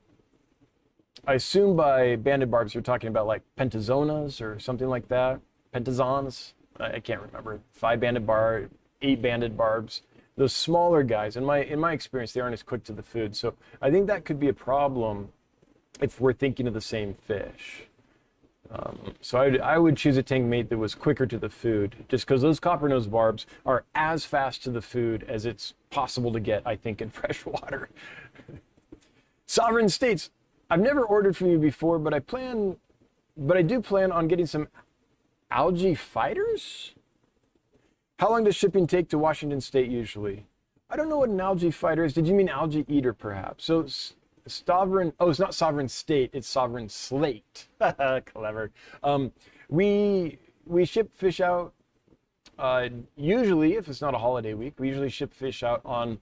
assume by banded barbs you're talking about like pentazonas or something like that. Pentazons, I can't remember. 5 banded barb, 8 banded barbs. Those smaller guys, in my experience, they aren't as quick to the food. So I think that could be a problem if we're thinking of the same fish. So I would choose a tank mate that was quicker to the food, just because those copper-nosed barbs are as fast to the food as it's possible to get, I think, in fresh water. Sovereign States, I've never ordered from you before, but I do plan on getting some algae fighters. How long does shipping take to Washington State usually? I don't know what an algae fighter is. Did you mean algae eater, perhaps? So sovereign, it's not sovereign state, it's sovereign slate. Clever. We ship fish out, usually, if it's not a holiday week, we usually ship fish out on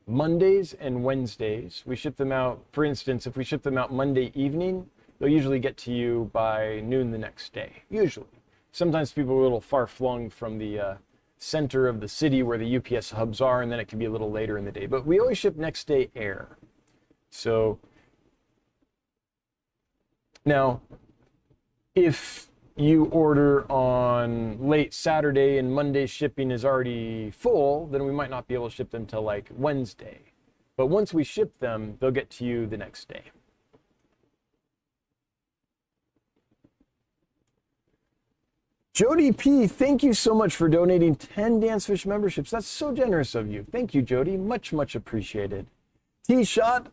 Mondays and Wednesdays. We ship them out, for instance, if we ship them out Monday evening, they'll usually get to you by noon the next day, usually. Sometimes people are a little far flung from the center of the city where the UPS hubs are, and then it can be a little later in the day. But we always ship next day air. So now, if you order on late Saturday and Monday shipping is already full, then we might not be able to ship them till like Wednesday. But once we ship them, they'll get to you the next day. Jody P, thank you so much for donating 10 Dancefish memberships. That's so generous of you. Thank you, Jody. Much, much appreciated. T-Shot,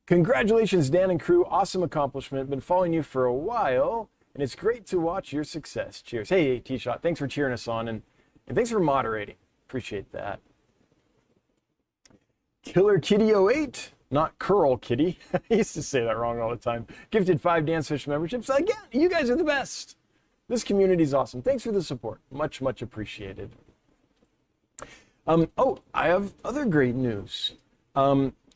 congratulations, Dan and crew. Awesome accomplishment. Been following you for a while, and it's great to watch your success. Cheers. Hey, T-Shot, thanks for cheering us on, and thanks for moderating. Appreciate that. Killer Kitty 08, not Curl Kitty. I used to say that wrong all the time. Gifted 5 Dancefish memberships. Again, you guys are the best. This community is awesome. Thanks for the support. Much, much appreciated. Oh, I have other great news.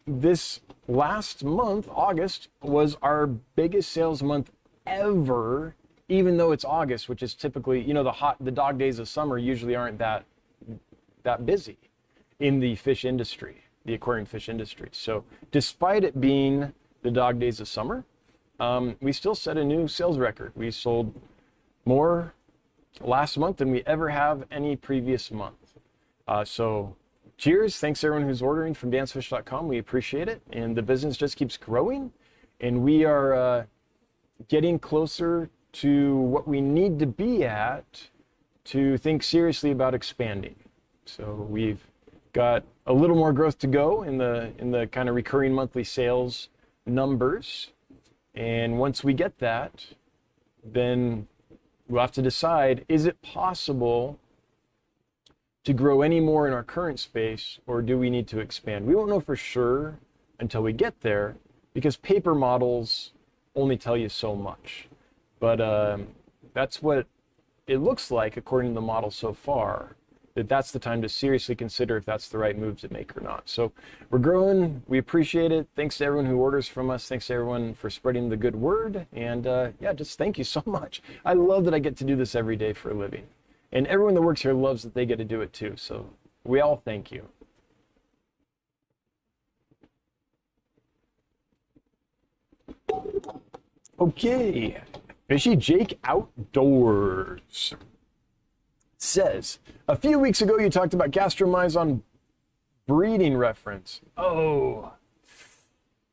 This last month, August, was our biggest sales month ever, even though it's August, which is typically, the dog days of summer usually aren't that busy in the fish industry, the aquarium fish industry. So despite it being the dog days of summer, we still set a new sales record. We sold more last month than we ever have any previous month. So cheers. Thanks to everyone who's ordering from dancefish.com. We appreciate it. And the business just keeps growing. And we are getting closer to what we need to be at to think seriously about expanding. So we've got a little more growth to go in the kind of recurring monthly sales numbers. And once we get that, then we'll have to decide, is it possible to grow any more in our current space, or do we need to expand? We won't know for sure until we get there, because paper models only tell you so much. But that's what it looks like, according to the model so far, that's the time to seriously consider if that's the right move to make or not. So we're growing. We appreciate it. Thanks to everyone who orders from us. Thanks to everyone for spreading the good word. And yeah, just thank you so much. I love that I get to do this every day for a living. And everyone that works here loves that they get to do it too. So we all thank you. Okay, Fishy Jake Outdoors says, a few weeks ago you talked about gastromyzon breeding reference. Oh,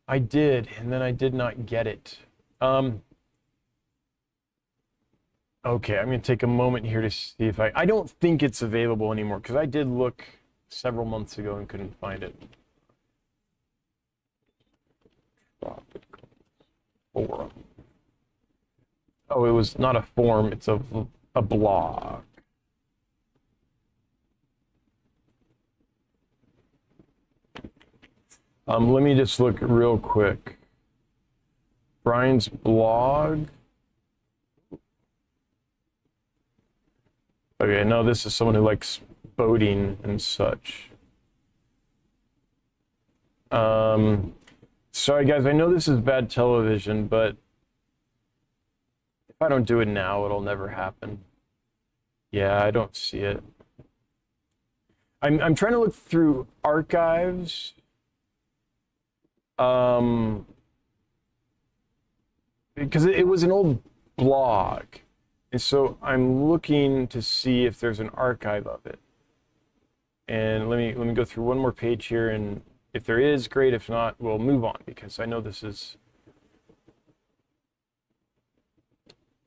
I did, and then I did not get it. Okay, I'm going to take a moment here to see if I don't think it's available anymore, because I did look several months ago and couldn't find it. Tropical. forum. Oh, it was not a forum, it's a blog. Let me just look real quick. Brian's blog. Okay, no, this is someone who likes boating and such. Sorry guys, I know this is bad television, but if I don't do it now, it'll never happen. Yeah, I don't see it. I'm trying to look through archives. Because it was an old blog. And so I'm looking to see if there's an archive of it. And let me go through one more page here, and if there is, great. If not, we'll move on, because I know this is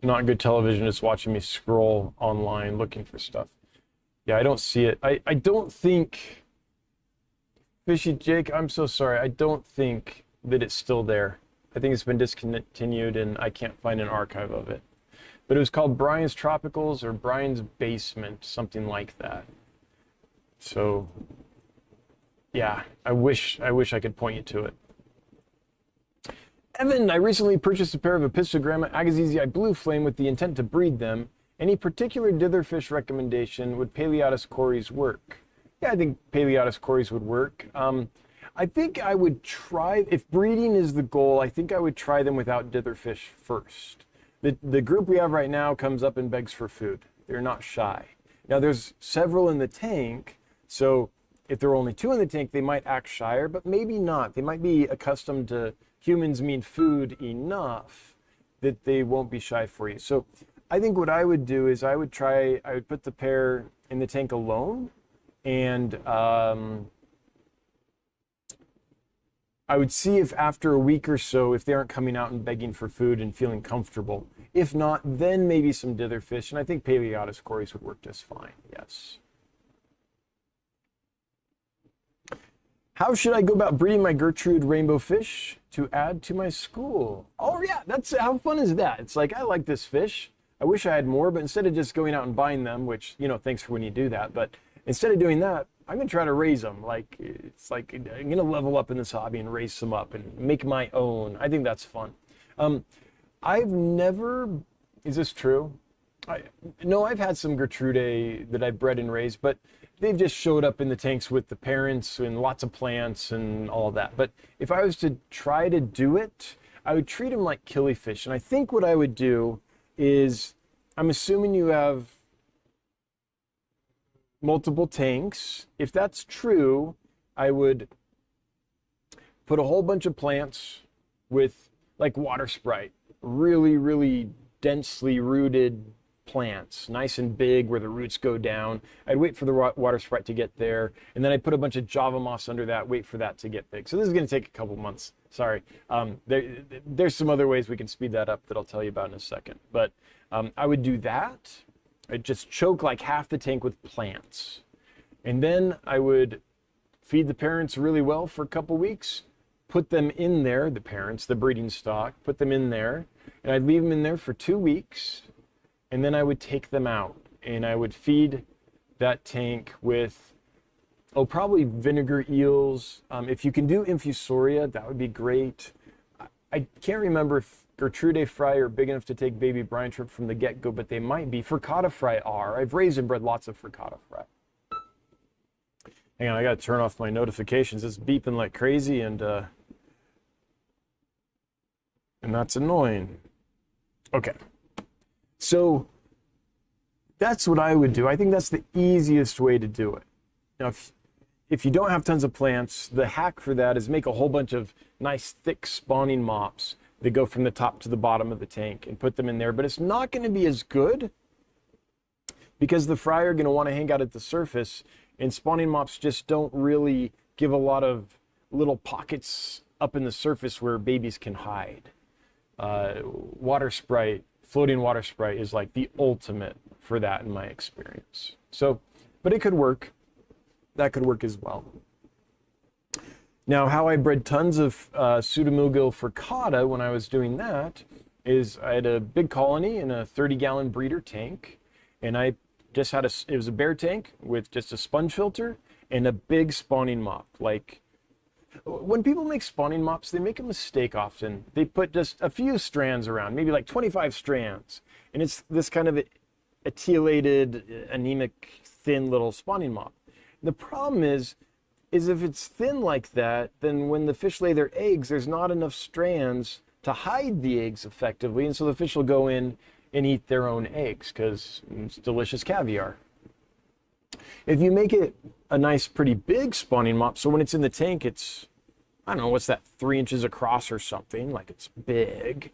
not good television, just watching me scroll online looking for stuff. Yeah, I don't see it. I don't think, Fishy Jake, I'm so sorry. I don't think that it's still there. I think it's been discontinued and I can't find an archive of it. But it was called Brian's Tropicals or Brian's Basement, something like that. So, yeah, I wish I could point you to it. Evan, I recently purchased a pair of Apistogramma agassizii blue flame with the intent to breed them. Any particular ditherfish recommendation? Would Paleotis cories work? Yeah, I think Paleotis cories would work. I think I would try, if breeding is the goal, I think I would try them without ditherfish first. The group we have right now comes up and begs for food. They're not shy. Now there's several in the tank, so if there are only 2 in the tank, they might act shyer, but maybe not. They might be accustomed to humans mean food enough that they won't be shy for you. So I think what I would do is I would put the pair in the tank alone, and I would see if after a week or so, if they aren't coming out and begging for food and feeling comfortable. If not, then maybe some ditherfish, and I think Paleotis cories would work just fine, yes. How should I go about breeding my Gertrude rainbow fish to add to my school? Oh yeah, how fun is that? It's like, I like this fish. I wish I had more, but instead of just going out and buying them, which, you know, thanks for when you do that, but instead of doing that, I'm gonna try to raise them. It's like I'm gonna level up in this hobby and raise some up and make my own. I think that's fun. I've never, is this true? No, I've had some Gertrude that I've bred and raised, but they've just showed up in the tanks with the parents and lots of plants and all that. But if I was to try to do it, I would treat them like killifish. And I think what I would do is, I'm assuming you have multiple tanks. If that's true, I would put a whole bunch of plants with like water sprite, really, really densely rooted plants, nice and big where the roots go down. I'd wait for the water sprite to get there, and then I'd put a bunch of Java moss under that, wait for that to get big. So this is going to take a couple months. Sorry. There's some other ways we can speed that up that I'll tell you about in a second. But I would do that. I'd just choke like half the tank with plants. And then I would feed the parents really well for a couple weeks, put them in there, the parents, the breeding stock, put them in there, and I'd leave them in there for 2 weeks, and then I would take them out, and I would feed that tank with, probably vinegar eels. If you can do infusoria, that would be great. I can't remember if Gertrude fry are big enough to take baby brine shrimp from the get-go, but they might be. Frittata fry are. I've raised and bred lots of frittata fry. Hang on, I gotta turn off my notifications. It's beeping like crazy, and that's annoying. Okay, so that's what I would do. I think that's the easiest way to do it. Now, if you don't have tons of plants, the hack for that is make a whole bunch of nice thick spawning mops that go from the top to the bottom of the tank and put them in there. But it's not going to be as good because the fry are going to want to hang out at the surface, and spawning mops just don't really give a lot of little pockets up in the surface where babies can hide. Water sprite, floating water sprite is like the ultimate for that in my experience. So, but it could work. That could work as well. Now, how I bred tons of pseudomugil furcata when I was doing that is I had a big colony in a 30-gallon breeder tank, and I just had it was a bare tank with just a sponge filter and a big spawning mop. Like, when people make spawning mops, they make a mistake often. They put just a few strands around, maybe like 25 strands, and it's this kind of etiolated, anemic, thin little spawning mop. The problem is if it's thin like that, then when the fish lay their eggs, there's not enough strands to hide the eggs effectively, and so the fish will go in and eat their own eggs because it's delicious caviar. If you make it a nice, pretty big spawning mop, so when it's in the tank, it's, I don't know, what's that, 3 inches across or something, like it's big,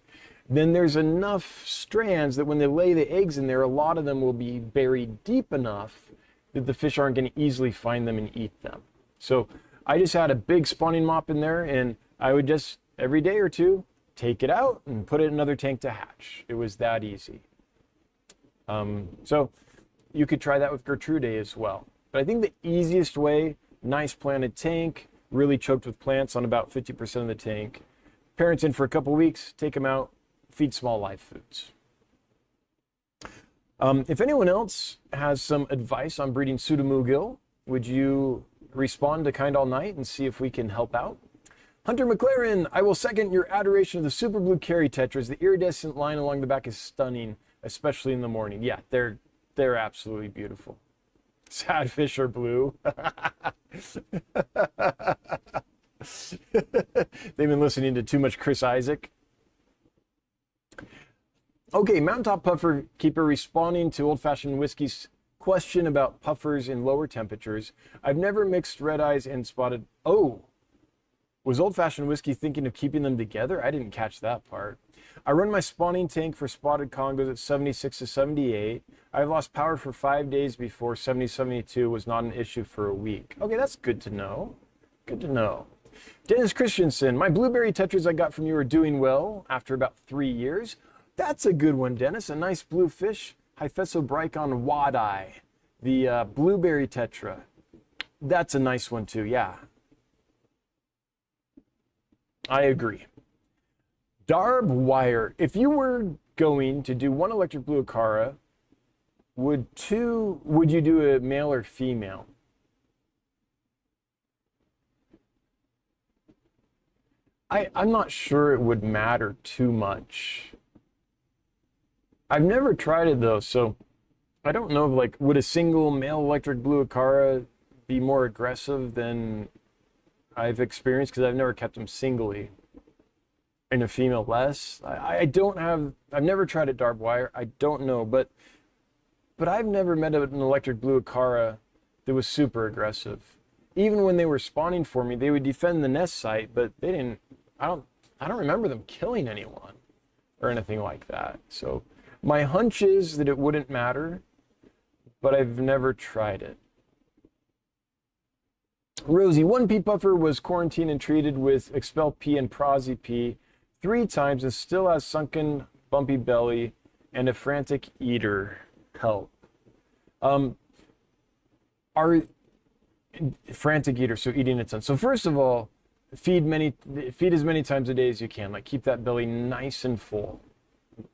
then there's enough strands that when they lay the eggs in there, a lot of them will be buried deep enough that the fish aren't going to easily find them and eat them. So I just had a big spawning mop in there, and I would just, every day or two, take it out and put it in another tank to hatch. It was that easy. So you could try that with Gertrude as well. But I think the easiest way, nice planted tank, really choked with plants on about 50% of the tank. Parents in for a couple weeks, take them out, feed small live foods. If anyone else has some advice on breeding pseudomugil, would you respond to Kind All Night and see if we can help out? Hunter McLaren, I will second your adoration of the super blue Carry tetras. The iridescent line along the back is stunning, especially in the morning. Yeah, they're absolutely beautiful. Sad fish are blue. They've been listening to too much Chris Isaac. Okay, Mountaintop Puffer Keeper responding to Old Fashioned Whiskey's question about puffers in lower temperatures. I've never mixed red eyes and spotted. Oh, was Old Fashioned Whiskey thinking of keeping them together? I didn't catch that part. I run my spawning tank for spotted Congos at 76 to 78. I've lost power for 5 days before 70-72 was not an issue for a week. Okay, that's good to know. Good to know. Dennis Christensen, my blueberry tetras I got from you are doing well after about 3 years. That's a good one, Dennis. A nice blue fish, Hyphesobricon wadi, the blueberry tetra. That's a nice one too, yeah. I agree. Darb wire. If you were going to do one electric blue acara, would you do a male or female? I'm not sure it would matter too much. I've never tried it though, so I don't know, like, would a single male electric blue acara be more aggressive than I've experienced, because I've never kept them singly, and a female less. I've never tried a darb wire. I don't know, but I've never met an electric blue acara that was super aggressive. Even when they were spawning for me, they would defend the nest site, but they didn't. I don't remember them killing anyone or anything like that. So my hunch is that it wouldn't matter, but I've never tried it. Rosie, 1P puffer was quarantined and treated with Expel P and Prosi P 3 times and still has sunken bumpy belly and a frantic eater. Help. Are frantic eater, so eating its own. So first of all, feed as many times a day as you can. Like, keep that belly nice and full,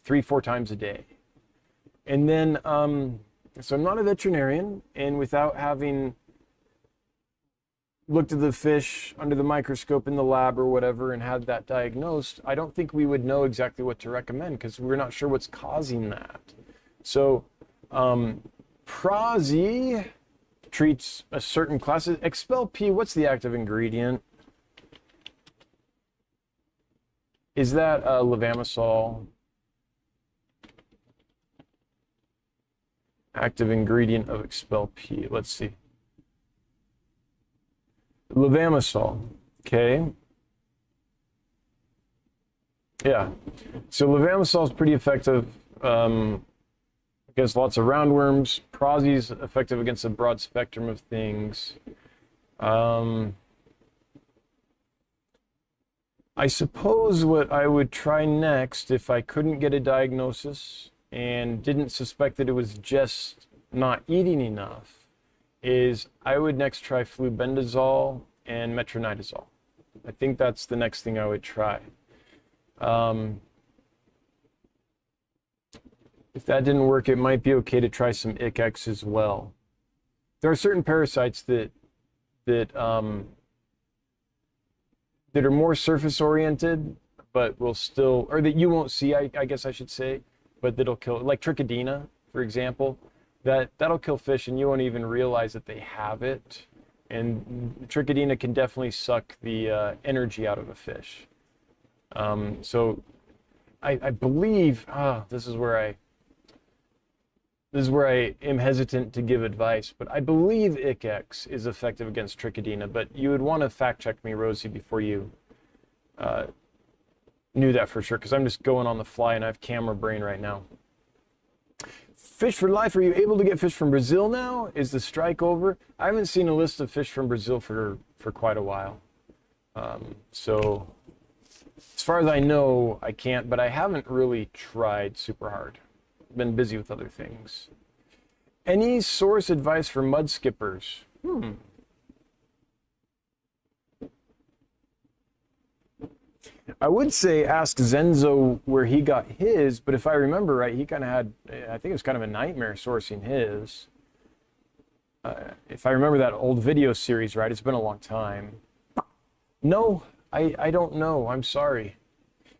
3-4 times a day. And then, so I'm not a veterinarian, and without having looked at the fish under the microscope in the lab or whatever and had that diagnosed, I don't think we would know exactly what to recommend because we're not sure what's causing that. So Prosi treats a certain class. Expel P, what's the active ingredient? Is that levamisole? Active ingredient of Expel P, let's see. Levamisole, okay. Yeah, so levamisole is pretty effective against lots of roundworms. Prosi is effective against a broad spectrum of things. I suppose what I would try next, if I couldn't get a diagnosis and didn't suspect that it was just not eating enough, is I would next try flubendazole and metronidazole. I think that's the next thing I would try. If that didn't work, it might be okay to try some ICX as well. There are certain parasites that are more surface oriented, but will still, or that you won't see, I guess I should say, but that'll kill, like trichodina, for example, that'll kill fish and you won't even realize that they have it. And trichodina can definitely suck the energy out of a fish. So I believe, this is where I am hesitant to give advice, but I believe ICX is effective against trichodina, but you would want to fact check me, Rosie, before you knew that for sure, because I'm just going on the fly and I have camera brain right now. Fish for life, are you able to get fish from Brazil now? Is the strike over? I haven't seen a list of fish from Brazil for quite a while. So as far as I know, I can't, but I haven't really tried super hard. Been busy with other things. Any source advice for mud skippers? I would say ask Zenzo where he got his, but if I remember right, he kind of had, I think it was kind of a nightmare sourcing his. If I remember that old video series right, it's been a long time. No, I don't know. I'm sorry.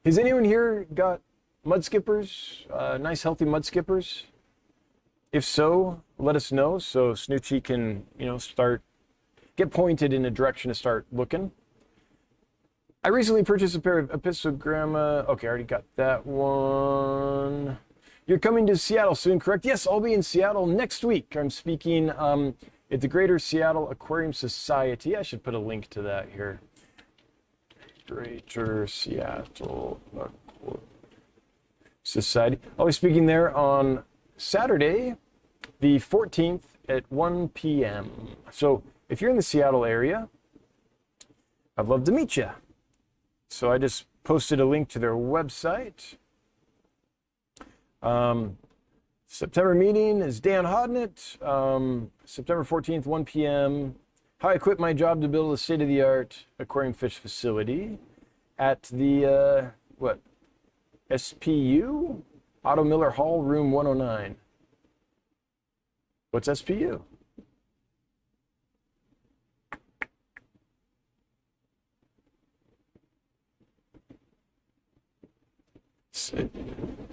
Has anyone here got mud skippers? Nice healthy mud skippers? If so, let us know so Snoochie can, get pointed in a direction to start looking. I recently purchased a pair of Epistogramma. Okay, I already got that one. You're coming to Seattle soon, correct? Yes, I'll be in Seattle next week. I'm speaking at the Greater Seattle Aquarium Society. I should put a link to that here. Greater Seattle Aquarium Society. I'll be speaking there on Saturday, the 14th at 1 p.m. So if you're in the Seattle area, I'd love to meet you. So I just posted a link to their website. September meeting is Dan Hodnett. September 14th, 1 p.m. How I quit my job to build a state-of-the-art aquarium fish facility at the, SPU? Otto Miller Hall, room 109. What's SPU?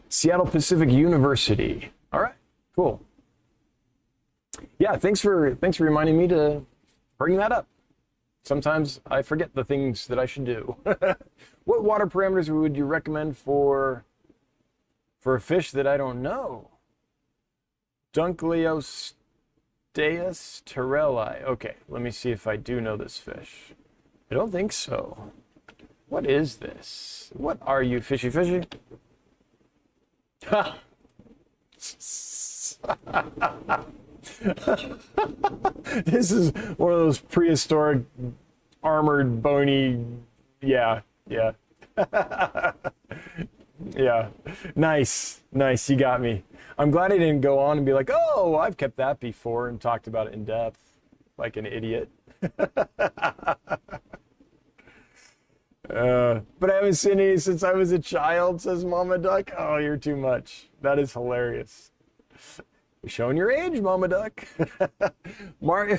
Seattle Pacific University. All right, cool. Yeah, thanks for reminding me to bring that up. Sometimes I forget the things that I should do. What water parameters would you recommend for a fish that I don't know? Dunkleosteus terrelli. Okay, let me see if I do know this fish. I don't think so. What is this? What are you, fishy fishy? Ha! This is one of those prehistoric armored bony, yeah. Yeah, nice, you got me. I'm glad I didn't go on and be like, oh, I've kept that before and talked about it in depth like an idiot. But I haven't seen any since I was a child, says Mama Duck. Oh, you're too much. That is hilarious. You're showing your age, Mama Duck. Mario.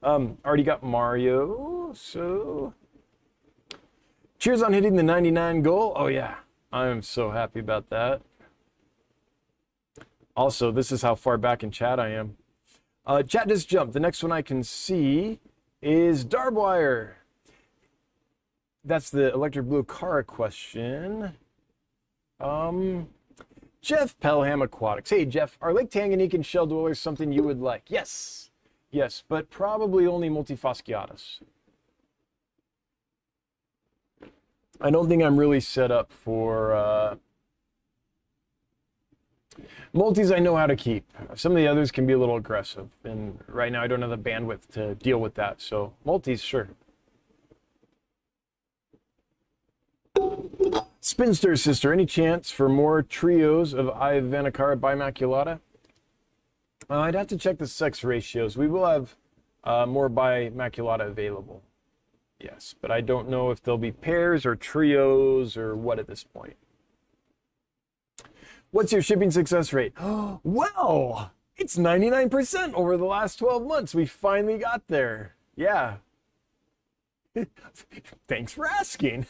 Already got Mario, so. Cheers on hitting the 99 goal. Oh, yeah. I'm so happy about that. Also, this is how far back in chat I am. Chat just jumped. The next one I can see is Darbwire. That's the electric blue Cara question. Jeff Pelham Aquatics. Hey, Jeff, are Lake Tanganyika and shell dwellers something you would like? Yes. Yes, but probably only multifasciatus. I don't think I'm really set up for multis. I know how to keep. Some of the others can be a little aggressive, and right now I don't have the bandwidth to deal with that. So multis, sure. Spinster Sister, any chance for more trios of Ivanicara bimaculata? I'd have to check the sex ratios. We will have more bimaculata available. Yes, but I don't know if there'll be pairs or trios or what at this point. What's your shipping success rate? Well, it's 99% over the last 12 months. We finally got there. Yeah. Thanks for asking.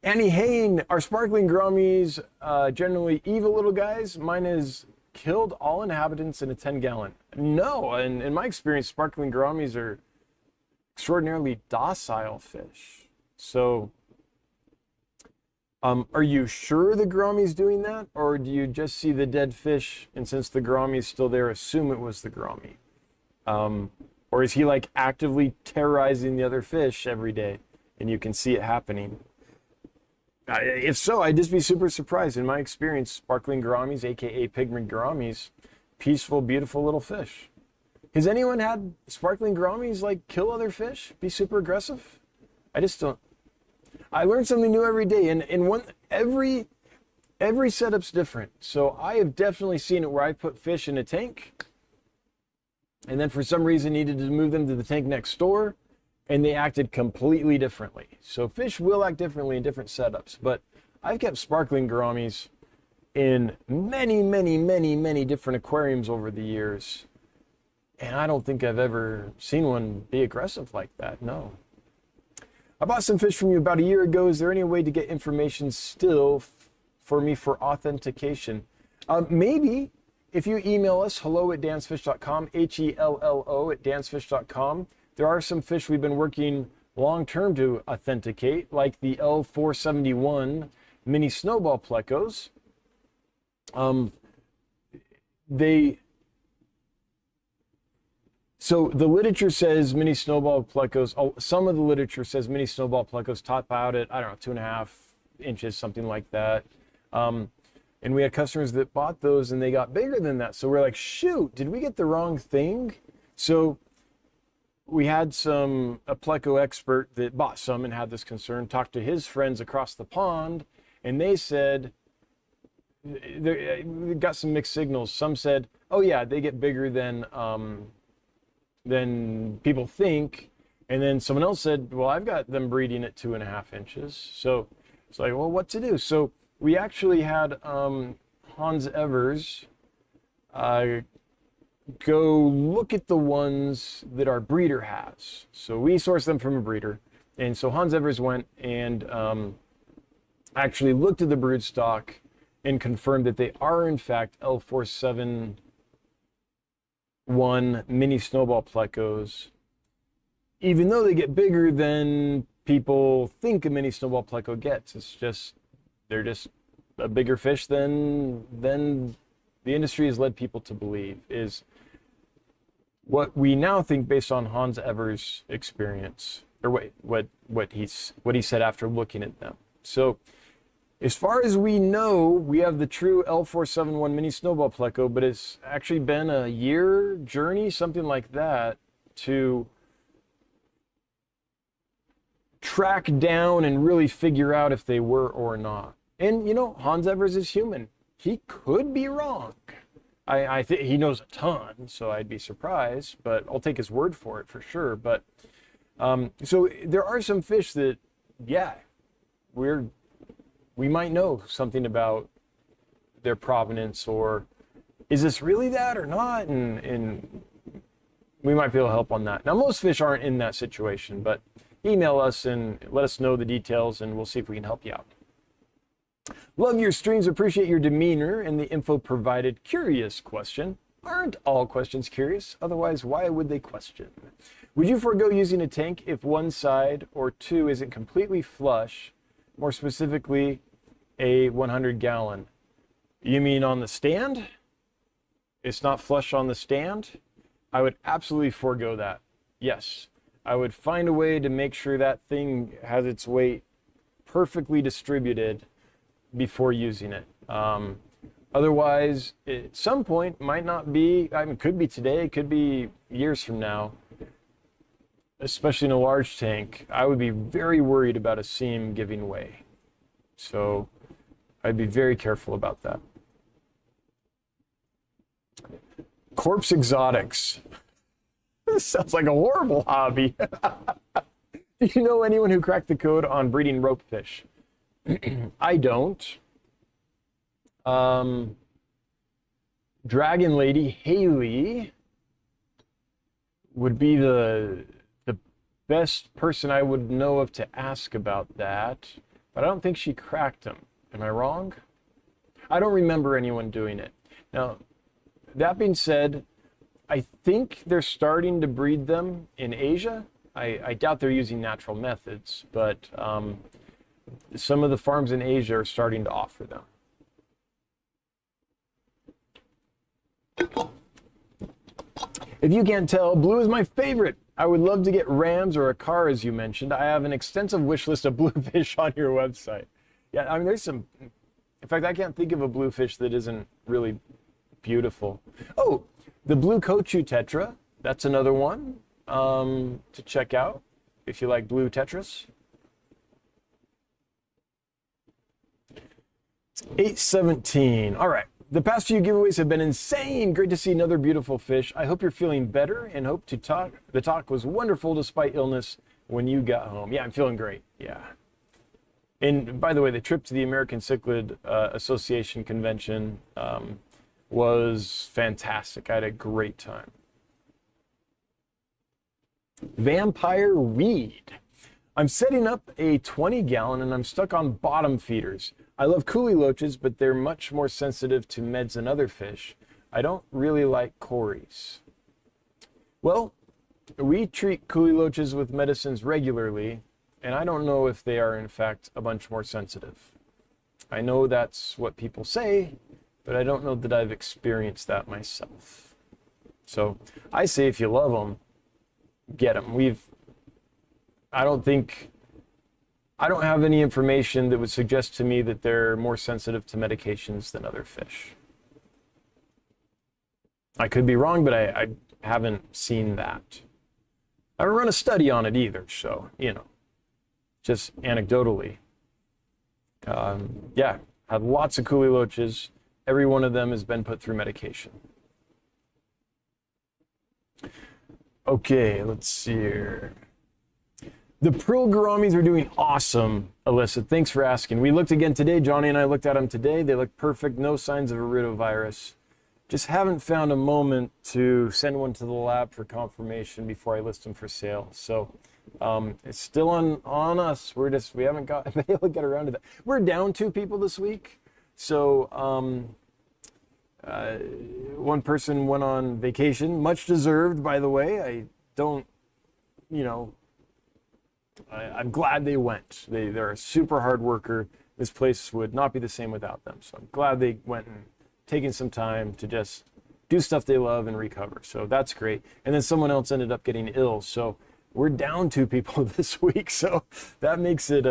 Annie Hain, are sparkling gouramis generally evil little guys? Mine is killed all inhabitants in a 10-gallon. No, and in my experience, sparkling gouramis are extraordinarily docile fish. So, are you sure the gourami's doing that? Or do you just see the dead fish, and since the gourami's still there, assume it was the gourami? Or is he like actively terrorizing the other fish every day, and you can see it happening? If so, I'd just be super surprised. In my experience, sparkling gouramis, aka pigment gouramis, peaceful, beautiful little fish. Has anyone had sparkling gouramis like kill other fish, be super aggressive? I just don't. I learn something new every day, and every setup's different. So I have definitely seen it where I put fish in a tank, and then for some reason needed to move them to the tank next door, and they acted completely differently. So fish will act differently in different setups, but I've kept sparkling gouramis in many, many, many, many different aquariums over the years, and I don't think I've ever seen one be aggressive like that, no. I bought some fish from you about a year ago. Is there any way to get information still for me for authentication? Maybe. If you email us, hello@dansfish.com, HELLO@dansfish.com, there are some fish we've been working long-term to authenticate, like the L471 mini snowball plecos. So the literature says mini snowball plecos, some of the literature says mini snowball plecos top out at, I don't know, 2.5 inches, something like that. And we had customers that bought those and they got bigger than that. So we're like, shoot, did we get the wrong thing? So we had a pleco expert that bought some and had this concern, talked to his friends across the pond, and they said, they got some mixed signals. Some said, oh yeah, they get bigger than people think. And then someone else said, well, I've got them breeding at 2.5 inches. So it's like, well, what to do? So we actually had Hans Evers go look at the ones that our breeder has. So we source them from a breeder. And so Hans Evers went and actually looked at the brood stock and confirmed that they are in fact L471 mini snowball plecos, even though they get bigger than people think a mini snowball pleco gets. It's just, they're just a bigger fish than the industry has led people to believe, is what we now think based on Hans Evers' experience, or what he said after looking at them. So as far as we know, we have the true L471 mini snowball pleco, but it's actually been a year journey, something like that, to track down and really figure out if they were or not. And you know, Hans Evers is human. He could be wrong. I think he knows a ton, so I'd be surprised, but I'll take his word for it for sure. But so there are some fish that, yeah, we might know something about their provenance, or is this really that or not? And we might be able to help on that. Now, most fish aren't in that situation, but email us and let us know the details, and we'll see if we can help you out. Love your streams, appreciate your demeanor and the info provided. Curious question. Aren't all questions curious? Otherwise, why would they question? Would you forego using a tank if one side or two isn't completely flush, more specifically a 100-gallon? You mean on the stand? It's not flush on the stand? I would absolutely forego that. Yes. I would find a way to make sure that thing has its weight perfectly distributed before using it. Otherwise, at some point, might not be, I mean, could be today, could be years from now, especially in a large tank, I would be very worried about a seam giving way. So I'd be very careful about that. Corpse Exotics. This sounds like a horrible hobby. Do you know anyone who cracked the code on breeding rope fish? I don't. Dragon Lady Haley would be the best person I would know of to ask about that, but I don't think she cracked them. Am I wrong? I don't remember anyone doing it. Now, that being said, I think they're starting to breed them in Asia. I doubt they're using natural methods, but some of the farms in Asia are starting to offer them. If you can't tell, blue is my favorite. I would love to get rams or a car, as you mentioned. I have an extensive wish list of bluefish on your website. Yeah, I mean, there's some... In fact, I can't think of a bluefish that isn't really beautiful. Oh, the blue Kochu tetra. That's another one to check out if you like blue tetras. It's 8:17. All right. The past few giveaways have been insane. Great to see another beautiful fish. I hope you're feeling better and hope to talk. The talk was wonderful despite illness when you got home. Yeah, I'm feeling great. Yeah. And by the way, the trip to the American Cichlid Association convention was fantastic. I had a great time. Vampire weed. I'm setting up a 20-gallon and I'm stuck on bottom feeders. I love coolie loaches, but they're much more sensitive to meds than other fish. I don't really like cories. Well, we treat coolie loaches with medicines regularly, and I don't know if they are in fact a bunch more sensitive. I know that's what people say, but I don't know that I've experienced that myself. So I say if you love them, get them. I don't have any information that would suggest to me that they're more sensitive to medications than other fish. I could be wrong, but I haven't seen that. I haven't run a study on it either, so, you know, just anecdotally. Yeah, had lots of coolie loaches. Every one of them has been put through medication. Okay, let's see here. The prill gouramis are doing awesome, Alyssa. Thanks for asking. We looked again today. Johnny and I looked at them today. They look perfect. No signs of iridovirus. Just haven't found a moment to send one to the lab for confirmation before I list them for sale. So it's still on us. We haven't been able to get around to that. We're down 2 people this week. So one person went on vacation, much deserved, by the way. I'm glad they went. They're a super hard worker. This place would not be the same without them. So I'm glad they went and taken some time to just do stuff they love and recover. So that's great. And then someone else ended up getting ill. So we're down 2 people this week. So that makes it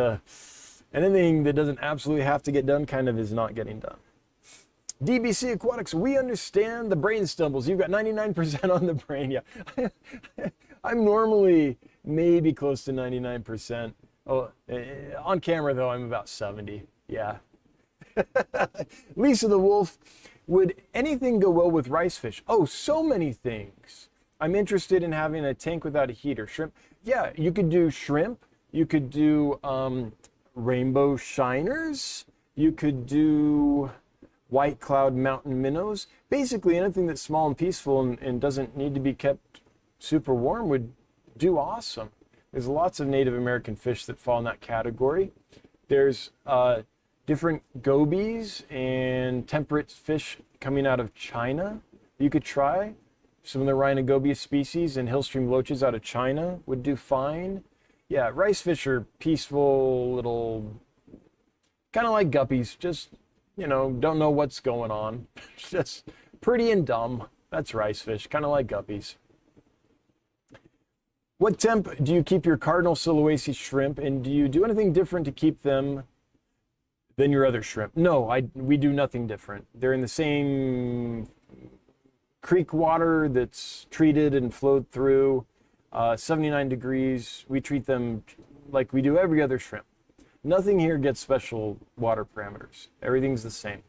anything that doesn't absolutely have to get done kind of is not getting done. DBC Aquatics, we understand the brain stumbles. You've got 99% on the brain. Yeah. I'm normally maybe close to 99%. Oh, on camera, though, I'm about 70. Yeah. Lisa the Wolf, would anything go well with rice fish? Oh, so many things. I'm interested in having a tank without a heater. Shrimp. Yeah, you could do shrimp. You could do rainbow shiners. You could do white cloud mountain minnows. Basically, anything that's small and peaceful and doesn't need to be kept super warm would do awesome. There's lots of Native American fish that fall in that category. There's different gobies and temperate fish coming out of China you could try. Some of the rhinogobia species and hillstream loaches out of China would do fine. Yeah, rice fish are peaceful little, kind of like guppies, just, you know, don't know what's going on. Just pretty and dumb. That's rice fish, kind of like guppies. What temp do you keep your cardinal Sulawesi shrimp, and do you do anything different to keep them than your other shrimp? No, we do nothing different. They're in the same creek water that's treated and flowed through, 79 degrees. We treat them like we do every other shrimp. Nothing here gets special water parameters. Everything's the same.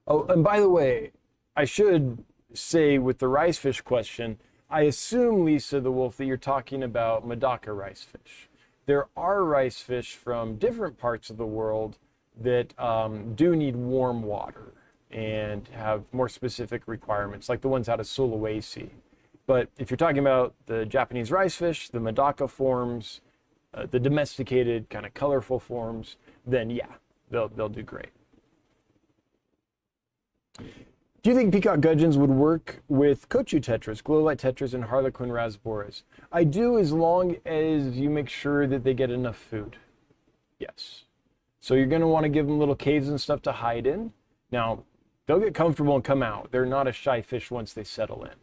Oh, and by the way, I should say with the rice fish question, I assume, Lisa the Wolf, that you're talking about Medaka rice fish. There are rice fish from different parts of the world that do need warm water and have more specific requirements, like the ones out of Sulawesi. But if you're talking about the Japanese rice fish, the Medaka forms, the domesticated kind of colorful forms, then yeah, they'll do great. Do you think peacock gudgeons would work with kochu tetras, glow light tetras, and harlequin rasboras? I do, as long as you make sure that they get enough food. Yes. So you're going to want to give them little caves and stuff to hide in. Now, they'll get comfortable and come out. They're not a shy fish once they settle in.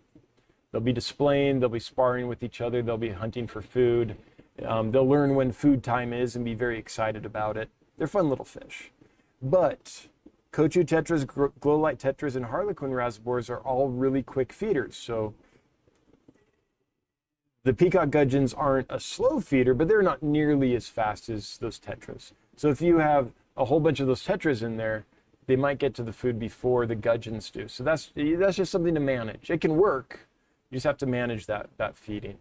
They'll be displaying, they'll be sparring with each other, they'll be hunting for food. They'll learn when food time is and be very excited about it. They're fun little fish. But kochu tetras, glow light tetras, and harlequin rasbors are all really quick feeders. So the peacock gudgeons aren't a slow feeder, but they're not nearly as fast as those tetras. So if you have a whole bunch of those tetras in there, they might get to the food before the gudgeons do. So that's just something to manage. It can work. You just have to manage that feeding.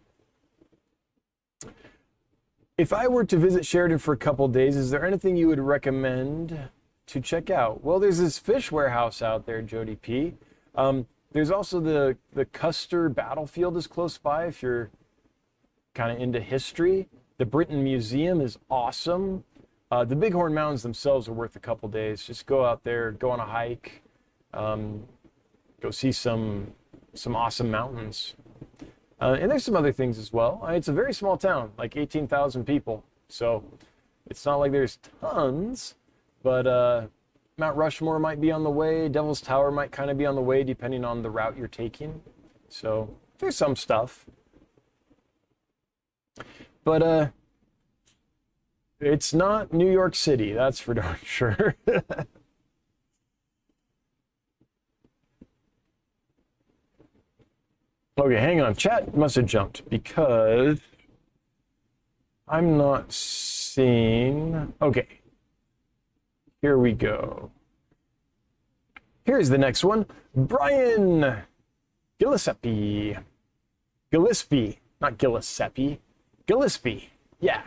If I were to visit Sheridan for a couple days, is there anything you would recommend to check out? Well, there's this fish warehouse out there, Jody P. There's also the Custer Battlefield is close by if you're kind of into history. The Britain Museum is awesome. The Bighorn Mountains themselves are worth a couple days. Just go out there, go on a hike, go see some awesome mountains. And there's some other things as well. It's a very small town, like 18,000 people. So it's not like there's tons, but Mount Rushmore might be on the way. Devil's Tower might kind of be on the way, depending on the route you're taking. So there's some stuff. But it's not New York City, that's for darn sure. Okay, hang on. Chat must have jumped because I'm not seeing. Okay, here we go. Here's the next one. Brian Gillespie. Gillespie, not Gillespie. Gillespie, yeah.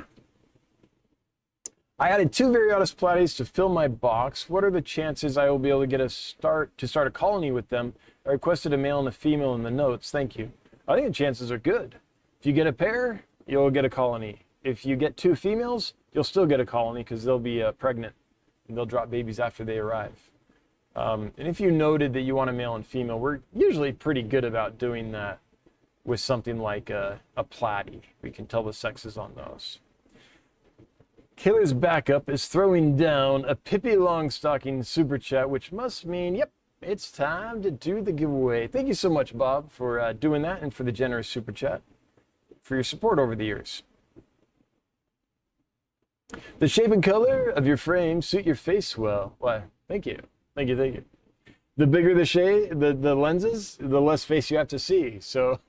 I added 2 Variotis platies to fill my box. What are the chances I will be able to get start a colony with them? I requested a male and a female in the notes. Thank you. I think the chances are good. If you get a pair, you'll get a colony. If you get 2 females, you'll still get a colony because they'll be pregnant and they'll drop babies after they arrive. And if you noted that you want a male and female, we're usually pretty good about doing that with something like a platy. We can tell the sexes on those. Killer's Backup is throwing down a Pippi Longstocking super chat, which must mean, yep, it's time to do the giveaway. Thank you so much, Bob, for doing that and for the generous super chat, for your support over the years. The shape and color of your frame suit your face well. Why, thank you. Thank you, thank you. The bigger the shade, the lenses, the less face you have to see. So,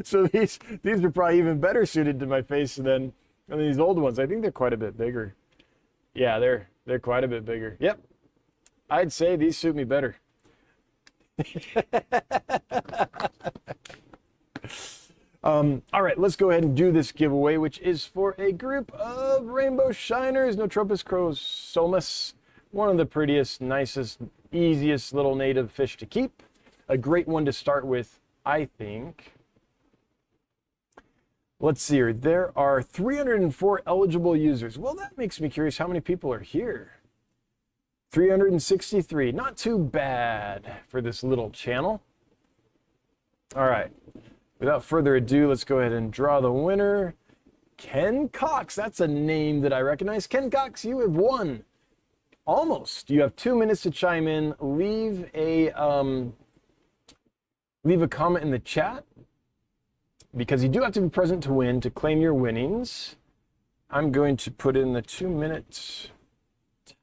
so these are probably even better suited to my face than these old ones. I think they're quite a bit bigger. Yeah, they're quite a bit bigger. Yep. I'd say these suit me better. All right, let's go ahead and do this giveaway, which is for a group of rainbow shiners, Notropus chromosomus, one of the prettiest, nicest, easiest little native fish to keep. A great one to start with, I think. Let's see here. There are 304 eligible users. Well, that makes me curious how many people are here. 363. Not too bad for this little channel. All right. Without further ado, let's go ahead and draw the winner. Ken Cox. That's a name that I recognize. Ken Cox, you have won. Almost. You have 2 minutes to chime in. Leave a comment in the chat, because you do have to be present to win to claim your winnings. I'm going to put in the 2-minute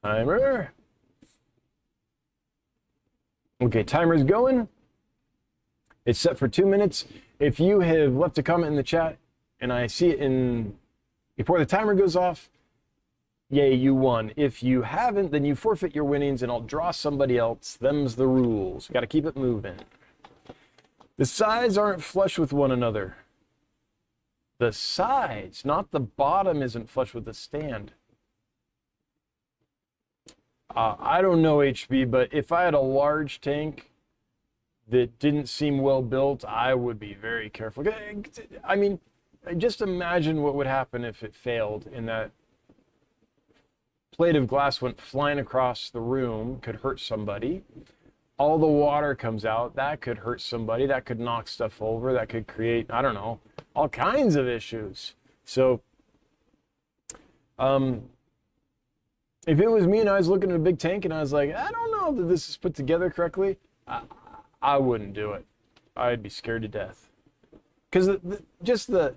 timer. Okay, timer's going. It's set for 2 minutes. If you have left a comment in the chat and I see it before the timer goes off, yay, you won. If you haven't, then you forfeit your winnings and I'll draw somebody else. Them's the rules. Got to keep it moving. The sides aren't flush with one another. The sides, not the bottom, isn't flush with the stand. I don't know, HB, but if I had a large tank that didn't seem well built, I would be very careful. I mean, just imagine what would happen if it failed and that plate of glass went flying across the room, could hurt somebody. All the water comes out, that could hurt somebody, that could knock stuff over, that could create, I don't know, all kinds of issues. So, if it was me and I was looking at a big tank and I was like, I don't know that this is put together correctly, I wouldn't do it. I'd be scared to death. Because just the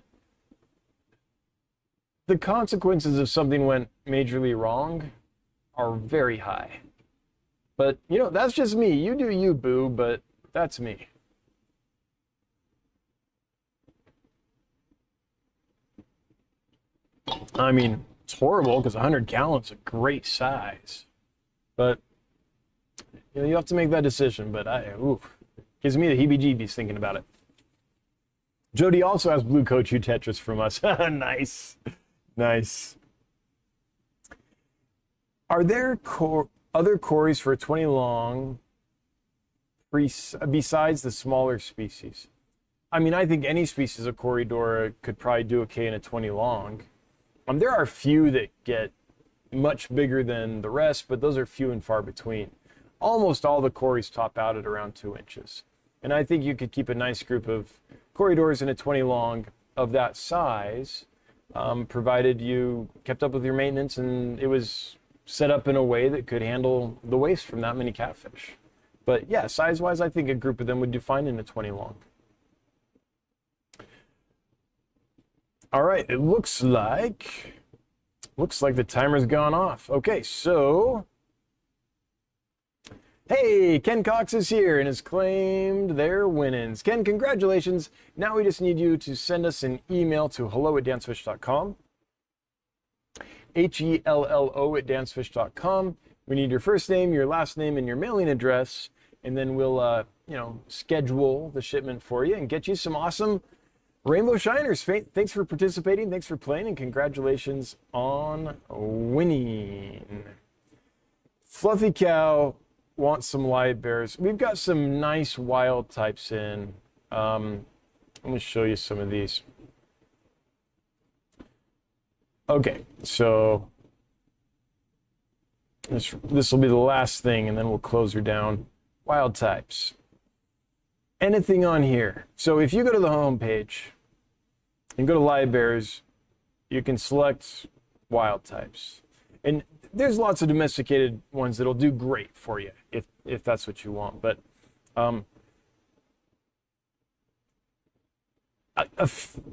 consequences of something went majorly wrong are very high. But, you know, that's just me. You do you, boo, but that's me. I mean, it's horrible because 100 gallons is a great size. But, you know, you have to make that decision. But, gives me the heebie-jeebies thinking about it. Jody also has Blue Kochu Tetris from us. Nice. Nice. Are there other cories for a 20 long besides the smaller species? I mean, I think any species of Corydoras could probably do okay in a 20 long. There are a few that get much bigger than the rest, but those are few and far between. Almost all the cories top out at around 2 inches. And I think you could keep a nice group of Corydoras in a 20 long of that size, provided you kept up with your maintenance and it was set up in a way that could handle the waste from that many catfish. But yeah, size-wise, I think a group of them would do fine in a 20 long. All right, it looks like the timer's gone off. Okay, so hey, Ken Cox is here and has claimed their winnings. Ken, congratulations. Now we just need you to send us an email to hello@dancefish.com. HELLO@dancefish.com. We need your first name, your last name, and your mailing address, and then we'll, schedule the shipment for you and get you some awesome Rainbow Shiners. Thanks for participating, thanks for playing, and congratulations on winning. Fluffy Cow wants some live bears. We've got some nice wild types in. Let me show you some of these. Okay, so this will be the last thing, and then we'll close her down. Wild types. Anything on here. So if you go to the home page and go to live bears, you can select wild types. And there's lots of domesticated ones that'll do great for you if that's what you want. But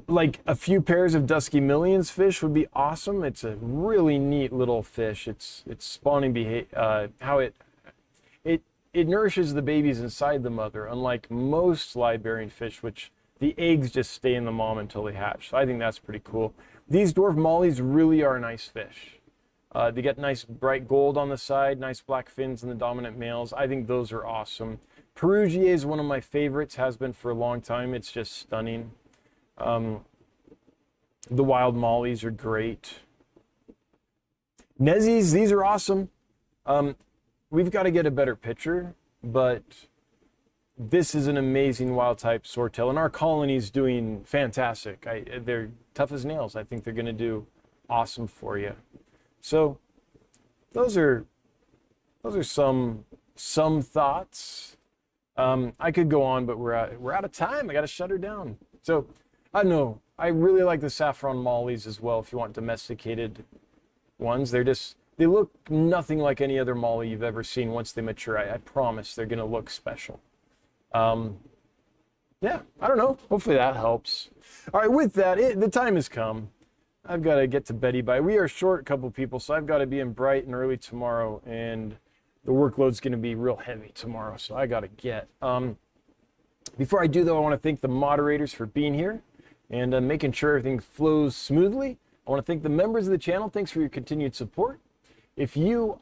like a few pairs of dusky millions fish would be awesome. It's a really neat little fish. Its spawning how it nourishes the babies inside the mother, unlike most live-bearing fish, which the eggs just stay in the mom until they hatch. So I think that's pretty cool. These dwarf mollies really are nice fish. They get nice bright gold on the side, nice black fins in the dominant males. I think those are awesome. Perugier is one of my favorites, has been for a long time. It's just stunning. The wild mollies are great. Nezzies, these are awesome. We've got to get a better picture, but this is an amazing wild type swordtail, and our colony's doing fantastic. They're tough as nails. I think they're going to do awesome for you. So those are some thoughts. I could go on, but we're out of time. I got to shut her down. So I don't know. I really like the saffron mollies as well. If you want domesticated ones, they look nothing like any other molly you've ever seen. Once they mature, I promise they're going to look special. Yeah, I don't know. Hopefully that helps. All right, with that, the time has come. I've got to get to Betty by. We are short a couple people, so I've got to be in bright and early tomorrow, and the workload's going to be real heavy tomorrow, so I got to get. Before I do, though, I want to thank the moderators for being here and making sure everything flows smoothly. I want to thank the members of the channel. Thanks for your continued support. If you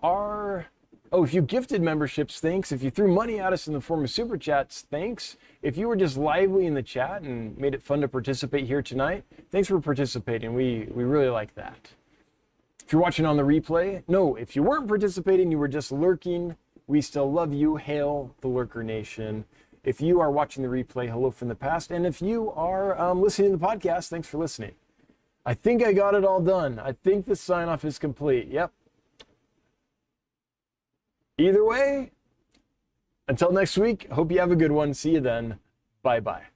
gifted memberships, thanks. If you threw money at us in the form of super chats, thanks. If you were just lively in the chat and made it fun to participate here tonight, thanks for participating. We really like that. If you're watching on the replay, no, if you weren't participating, you were just lurking, we still love you. Hail the Lurker Nation. If you are watching the replay, hello from the past. And if you are listening to the podcast, thanks for listening. I think I got it all done. I think the sign-off is complete. Yep. Either way, until next week, hope you have a good one. See you then. Bye-bye.